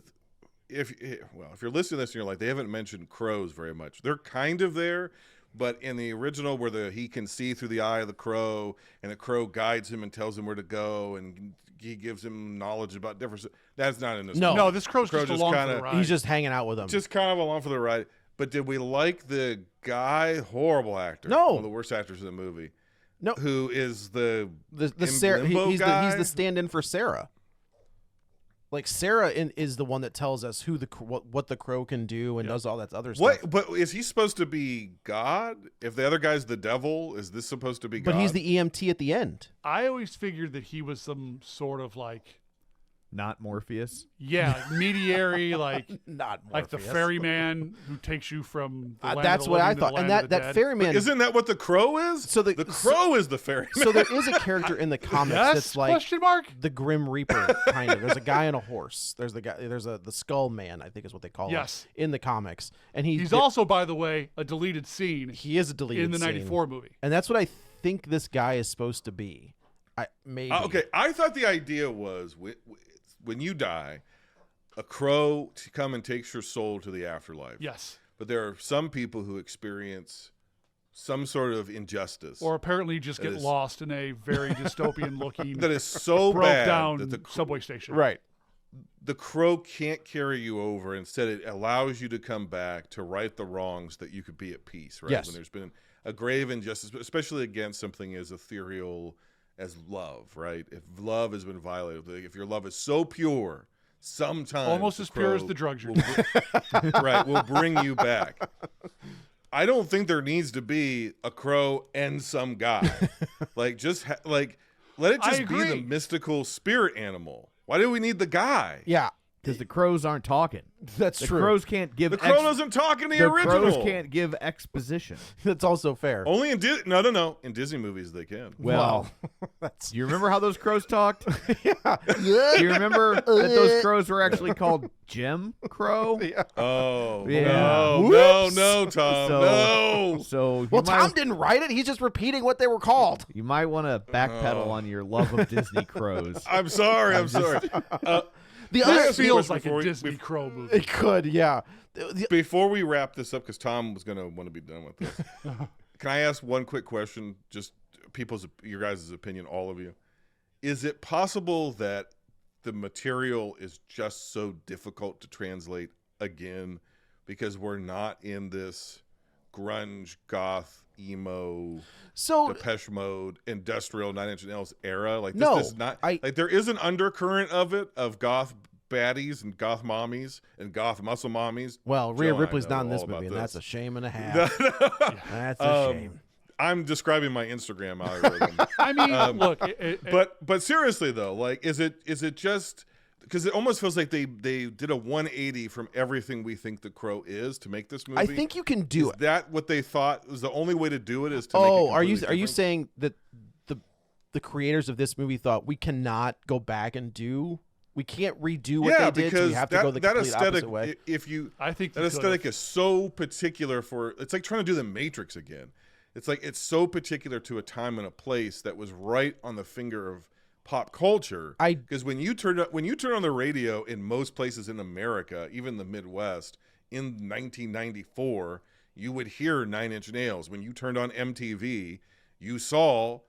if you're listening to this and you're like, they haven't mentioned crows very much. They're kind of there, but in the original where he can see through the eye of the crow and the crow guides him and tells him where to go and he gives him knowledge about different. That's not in this. No. movie. No, this crow's Crow just just along for kinda- the ride. He's just hanging out with them. Just kind of along for the ride. But did we like the guy? Horrible actor. No. One of the worst actors in the movie. No. Who is the the in Sarah, Limbo he's guy? the stand-in for Sarah. Like Sarah is the one that tells us who what the crow can do and does all that other stuff. What? But is he supposed to be God? If the other guy's the devil, is this supposed to be God? But he's the EMT at the end. I always figured that he was some sort of like, Not Morpheus. mediary, like Not like the Morpheus. ferryman who takes you from the land of That's the what living I to the thought. And land of the that dead. ferryman. Isn't that what the crow is? So the crow is the ferryman. So there is a character in the comics Yes? that's like Question mark? the Grim Reaper kind of. There's a guy on a horse. There's the Skull Man, I think is what they call Yes. him in the comics. And He's also, by the way, a deleted scene he is a deleted in the scene. 94 movie. And that's what I think this guy is supposed to be. Maybe. Okay, I thought the idea was when you die, a crow come and takes your soul to the afterlife. Yes. But there are some people who experience some sort of injustice Or apparently just That get is- lost in a very dystopian looking that is so broke bad down that subway station. Right. the crow can't carry you over. Instead, it allows you to come back to right the wrongs that you could be at peace, right? Yes. When there's been a grave injustice, especially against something as ethereal as love, right? If love has been violated, like if your love is so pure, sometimes Almost the as pure as crow the drugs you're right, will bring you back. I don't think there needs to be a crow and some guy. Like, just let it I just be the agree. mystical spirit animal. Why do we need the guy? Yeah. Because the crows aren't talking. That's The true. crows can't give The crow doesn't talk in the original. crows can't give exposition. That's also fair. Only in no. In Disney movies they can. Well, That's do you remember how those crows talked? yeah. Do you remember that those crows were actually called Jim Crow? Oh Yeah. no, Tom, So- no. So Well, Tom didn't write it. He's just repeating what they were called. you might want to backpedal on your love of Disney crows. I'm sorry. I'm sorry. The Can I other ask you a Feels question like before a we- Disney Crow movie. it could, yeah. Before we wrap this up, because Tom was going to want to be done with this, can I ask one quick question? Just your guys' opinion, all of you. Is it possible that the material is just so difficult to translate again because we're not in this grunge, goth, emo, So Depeche Mode, industrial 9 Inch Nails era? Like, this No, is not I- there is an undercurrent of it, of goth baddies and goth mommies and goth muscle mommies. well, Joe Rhea and I Ripley's know not in this all about movie, and that's a this. shame and a half. That's a shame. I'm describing my Instagram algorithm. I mean, look, but seriously though, like, is it just because it almost feels like they did a 180 from everything we think The Crow is to make this movie? I think you can do Is it. that what they thought was the only way to do it? Is to make it Oh, are you completely different? saying that the creators of this movie thought we cannot go back and we can't redo what yeah, they did, because so we have to that, go the that complete aesthetic, opposite way? if you I think that you aesthetic could've. is so particular for, it's like trying to do the Matrix again. It's like it's so particular to a time and a place that was right on the finger of pop culture. Because when you turn on the radio in most places in America, even the Midwest, in 1994, you would hear 9 Inch Nails. When you turned on MTV, you saw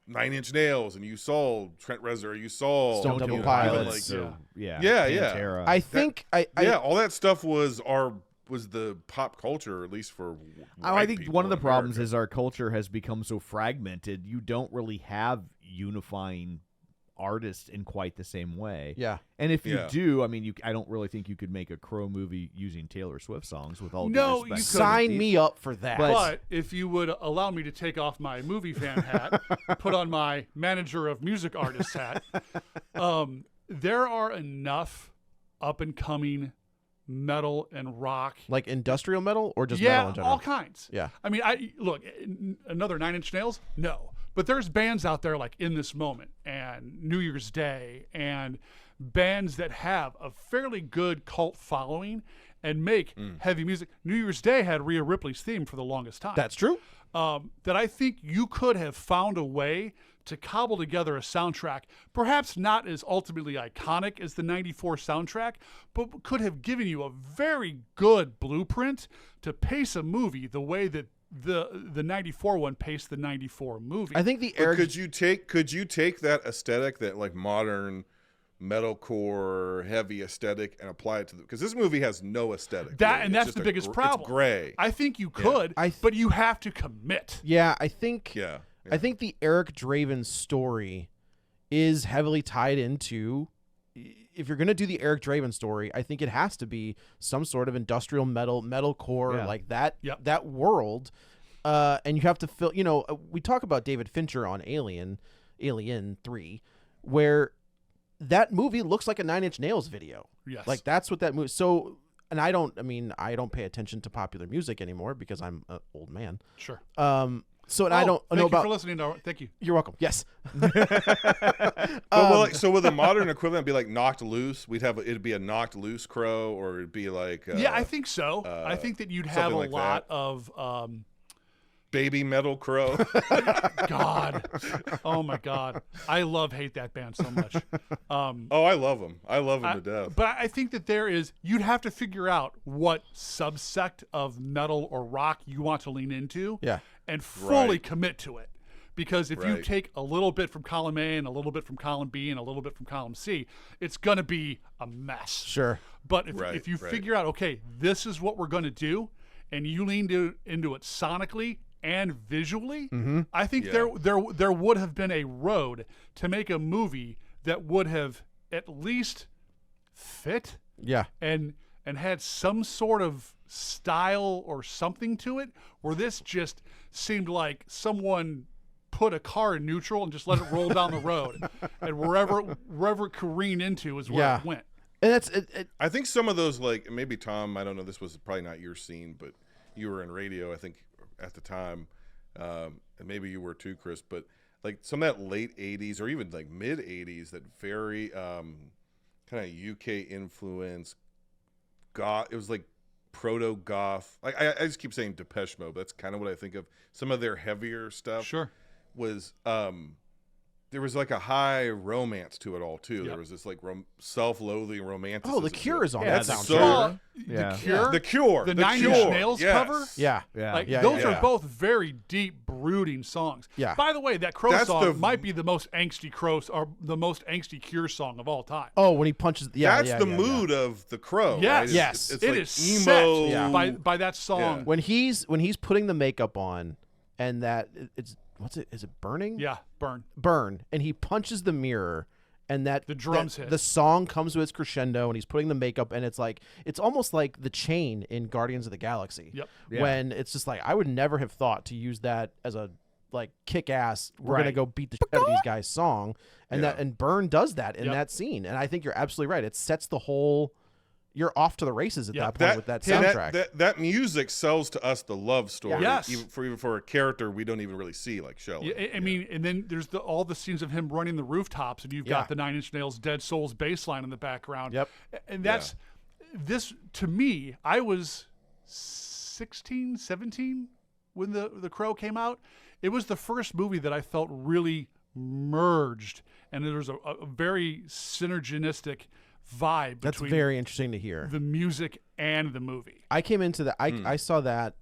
9 Inch Nails, and you saw Trent Reznor, you saw Stone Temple even Pilots. like, Yeah. Yeah. Pantera. I think all that stuff was the pop culture, at least for I white think people one of the in problems America. is our culture has become so fragmented. You don't really have unifying artists in quite the same way. yeah. And if you Yeah. do, I mean, I don't really think you could make a Crow movie using Taylor Swift songs with all due No, respect. you couldn't. Sign me up for that. But if you would allow me to take off my movie fan hat, put on my manager of music artists hat, there are enough up and coming metal and rock. like industrial metal or just metal in general? all kinds. Yeah. I mean, look, another 9 Inch Nails? No. But there's bands out there like In This Moment and New Year's Day and bands that have a fairly good cult following and make heavy music. New Year's Day had Rhea Ripley's theme for the longest time. That's true. That I think you could have found a way to cobble together a soundtrack, perhaps not as ultimately iconic as the 94 soundtrack, but could have given you a very good blueprint to pace a movie the way that the 94 one paced the 94 movie. I think the But Eric could you take that aesthetic, that like modern metalcore heavy aesthetic, and apply it to because this movie has no aesthetic. That really. and It's that's just the biggest problem. It's gray. I think you could, but you have to commit. Yeah, I think Yeah. I think the Eric Draven story is heavily tied into if you're gonna do the Eric Draven story, I think it has to be some sort of industrial metalcore like that. Yep. That world, and you have to fill. You know, we talk about David Fincher on Alien 3, where that movie looks like a Nine Inch Nails video. Yes. Like that's what that movie. So, and I don't pay attention to popular music anymore because I'm an old man. Sure. So and I don't know thank about. you for listening. Thank you. You're welcome. Yes. So would the modern equivalent be like Knocked Loose? It'd be a Knocked Loose Crow, or it'd be like Yeah, I think so. I think that you'd have a something like lot that. of Baby Metal Crow. God. Oh my God. I hate that band so much. Oh, I love them. I love them to death. But I think that you'd have to figure out what subsect of metal or rock you want to lean into and fully Right. commit to it. Because if you Right. take a little bit from column A and a little bit from column B and a little bit from column C, it's going to be a mess. Sure. But if Right, you right. figure out, okay, this is what we're going to do, and you lean into it sonically and visually, I think Yeah. there would have been a road to make a movie that would have at least fit Yeah. and had some sort of style or something to it, where this just seemed like someone put a car in neutral and just let it roll down the road, and wherever it careened into is where it went. And that's I think some of those, like maybe Tom, I don't know, this was probably not your scene, but you were in radio, I think, at the time, and maybe you were too, Chris, but like some of that late 80s or even like mid 80s, that very kind of UK influence, goth, it was like proto goth. Like I just keep saying Depeche Mode, but that's kind of what I think of. Some of their heavier stuff Sure. was there was like a high romance to it all too. Yep. There was this like self-loathing romanticism. oh, The Cure is on Yeah, that that's soundtrack. Well, Yeah. The Cure, The Cure, the The Nine Cure. Inch Nails Yes. cover. Yeah. Yeah. Like Yeah, those yeah. are both very deep, brooding songs. Yeah. By the way, that Crow That's song the- might be the most angsty Crow or the most angsty Cure song of all time. Oh, when he punches. That's the mood of The Crow. Yes. right? It's- Yes. it's It like is emo. set by that song. When he's putting the makeup on, and that it's is it burning? Yeah, Burn, and he punches the mirror, and The drums hit. The song comes to its crescendo, and he's putting the makeup, and it's almost like the chain in Guardians of the Galaxy. Yep. Yeah. When it's just like, I would never have thought to use that as a like kick ass. We're gonna Right. go beat the shit out of these guys song, and Yeah. and Burn does that in Yep. that scene, and I think you're absolutely right. It sets the whole. You're off to the races at Yeah. that point with that and soundtrack. that music sells to us the love story. Yes. Even for a character we don't even really see, like Shelley. Yeah, I mean, and then there's all the scenes of him running the rooftops, and you've Yeah. got the Nine Inch Nails Dead Souls bass line in the background. Yep. And that's this to me. I was 16, 17 when the Crow came out. It was the first movie that I felt really merged, and there was a very synergistic vibe That's between very interesting to hear. the music and the movie. I came into that. I saw that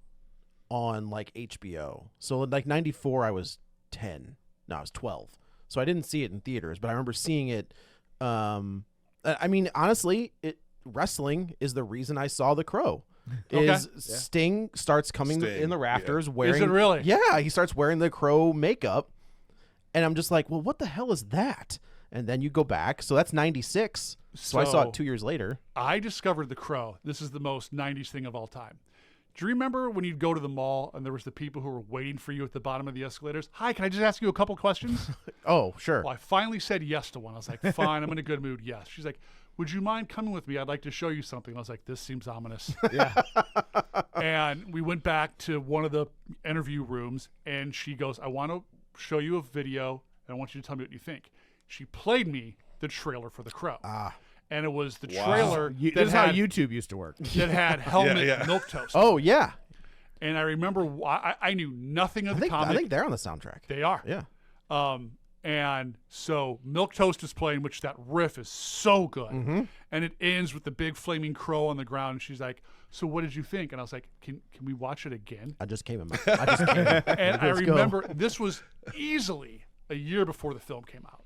on like HBO. So like 94, I was 10. No, I was 12. So I didn't see it in theaters, but I remember seeing it. I mean, honestly, wrestling is the reason I saw The Crow. Okay. Is Sting starts coming Sting, in the rafters yeah. wearing. Is it really? Yeah, he starts wearing the Crow makeup, and I'm just like, well, what the hell is that? And then you go back, so that's 96. So I saw So- it 2 years later. I discovered The Crow. This is the most 90s thing of all time. Do you remember when you'd go to the mall and there was the people who were waiting for you at the bottom of the escalators? Hi, can I just ask you a couple questions? Oh, sure. Well, I finally said yes to one. I was like, fine, I'm in a good mood. Yes. She's like, would you mind coming with me? I'd like to show you something. I was like, this seems ominous. Yeah. And we went back to one of the interview rooms, and she goes, I want to show you a video, and I want you to tell me what you think. She played me the trailer for The Crow. And it was the trailer This that is how had, YouTube used to work. that had Helmet Yeah. Milquetoast. Oh, yeah. And I remember I knew nothing of the comic. I think they're on the soundtrack. They are. Yeah. And so Milquetoast is playing, which that riff is so good. Mm-hmm. And it ends with the big flaming crow on the ground. And she's like, so what did you think? And I was like, can we watch it again? I just came in. I just came in. And I Let's go. remember this was easily a year before the film came out.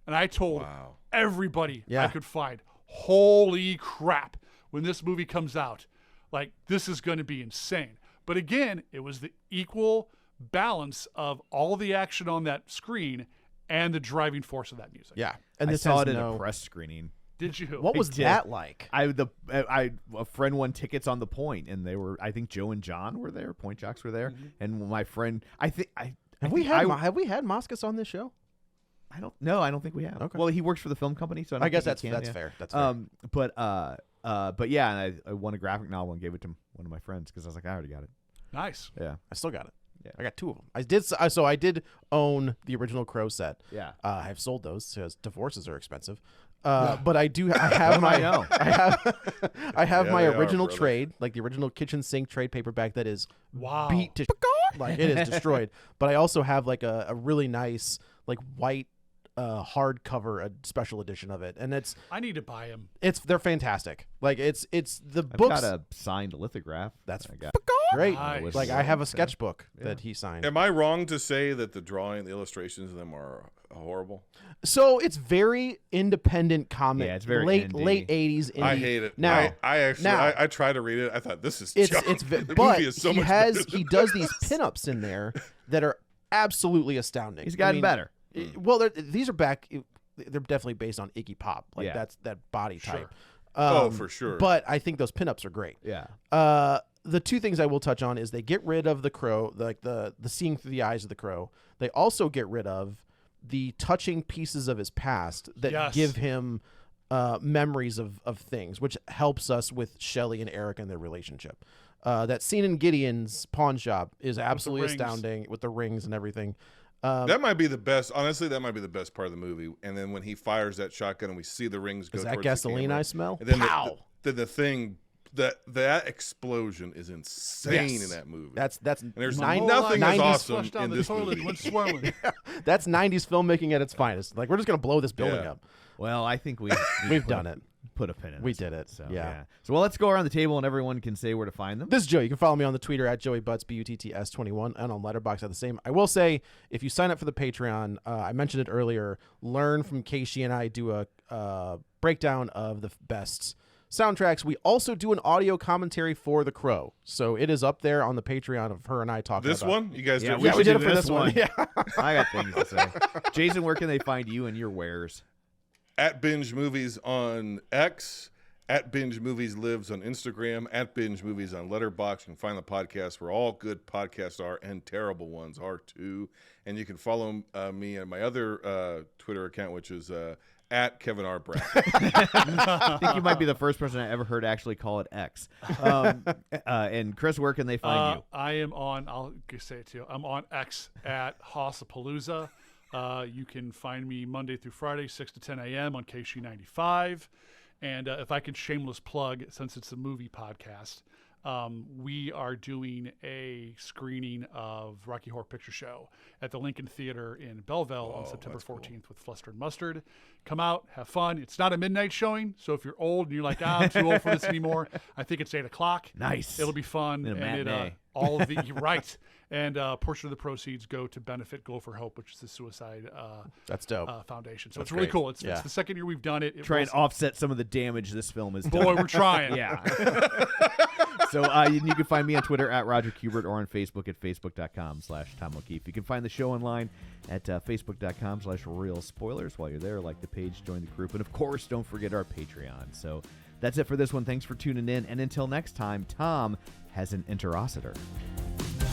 And I told everybody Yeah. I could find, holy crap, when this movie comes out, like, this is going to be insane. But again, it was the equal balance of all the action on that screen and the driving force of that music. Yeah. And I this saw has it in no... a press screening Did you? What was did. that like? A friend won tickets on the Point, and they were. I think Joe and John were there. Point Jocks were there, and my friend. Have we had Moscas on this show? I don't. No, I don't think we have. Okay. Well, he works for the film company, so I guess that's that's fair. That's fair. But yeah, and I won a graphic novel and gave it to one of my friends because I was like, I already got it. Nice. Yeah. I still got it. Yeah. I got 2 of them. I did own the original Crow set. Yeah. I've sold those because divorces are expensive. But I have my I know. I have Yeah, my they are, original brother. trade, like the original kitchen sink trade paperback that is Wow. beat to like it is destroyed. But I also have like a really nice like white hardcover special edition of it, and I need to buy them. they're fantastic. Like it's the I've books. got a signed lithograph. That's I got. great. Nice. Like I have a sketchbook that he signed. Am I wrong to say that the illustrations of them are horrible? So it's very independent comic. Yeah, it's very late indie. 80s indie. I hate it. Now, I actually now- I tried to read it. I thought this is it's junk. The but movie is so he much better than he does this. these pinups in there that are absolutely astounding. He's gotten better. Well, these are back. They're definitely based on Iggy Pop. Like Yeah. that's that body type. Oh, for sure. But I think those pinups are great. Yeah. The 2 things I will touch on is they get rid of the crow, like the seeing through the eyes of the crow. They also get rid of the touching pieces of his past that Yes. give him memories of things, which helps us with Shelley and Eric and their relationship. That scene in Gideon's pawn shop is absolutely rings. astounding with the rings and everything. That might be the best. Honestly, that might be the best part of the movie. And then when he fires that shotgun and we see the rings go Is that towards gasoline the camera, I smell? And then Pow! the thing that explosion is insane Yes. in that movie. That's there's nine- nothing as 90s awesome Flushed down in the this toilet movie. and went swimming. That's 90s filmmaking at its finest. Like we're just gonna blow this building Yeah. up. Well, I think We've done it. Put a pin in. We this did one, it. So Yeah. So well, let's go around the table and everyone can say where to find them. This is Joe. You can follow me on the Twitter at JoeyButts, BUTTS21, and on Letterboxd at the same. I will say, if you sign up for the Patreon, I mentioned it earlier, Learn from KSHE and I do a breakdown of the best soundtracks. We also do an audio commentary for The Crow. So it is up there on the Patreon of her and I talking This about one, you guys Yeah, did. we Yeah, we should did do it for this this one. one. Yeah. I got things to say. Jason, where can they find you and your wares? At Binge Movies on X, at Binge Movies Lives on Instagram, at Binge Movies on Letterboxd. You can find the podcast where all good podcasts are and terrible ones are too. And you can follow me and my other Twitter account, which is at Kevin R. Brackett. I think you might be the first person I ever heard actually call it X. And Chris, where can they find you? I am on, I'll just say it to you. I'm on X at Hossapalooza. You can find me Monday through Friday, 6 to 10 a.m. on KSHE 95. And if I could shameless plug, since it's a movie podcast, we are doing a screening of Rocky Horror Picture Show at the Lincoln Theater in Belleville on September 14th with Fluster and Mustard. Come out, have fun. It's not a midnight showing, so if you're old and you're like, I'm too old for this anymore, I think it's 8 o'clock. Nice. It'll be fun. In a and matinee. all of the right. And a portion of the proceeds go to benefit Glow for Hope, which is the suicide That's dope. foundation. So That's it's really great. cool. It's Yeah. the second year we've done it. It Try and was- offset some of the damage this film has Boy, done. we're trying. Yeah. So you can find me on Twitter at Roger Kubert or on Facebook at facebook.com/Tom O'Keefe. You can find the show online at facebook.com/Real Spoilers. While you're there, like the page, join the group, and of course, don't forget our Patreon. So that's it for this one. Thanks for tuning in, and until next time, Tom has an interocitor.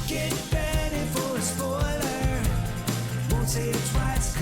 Get ready for a spoiler. Won't say it twice.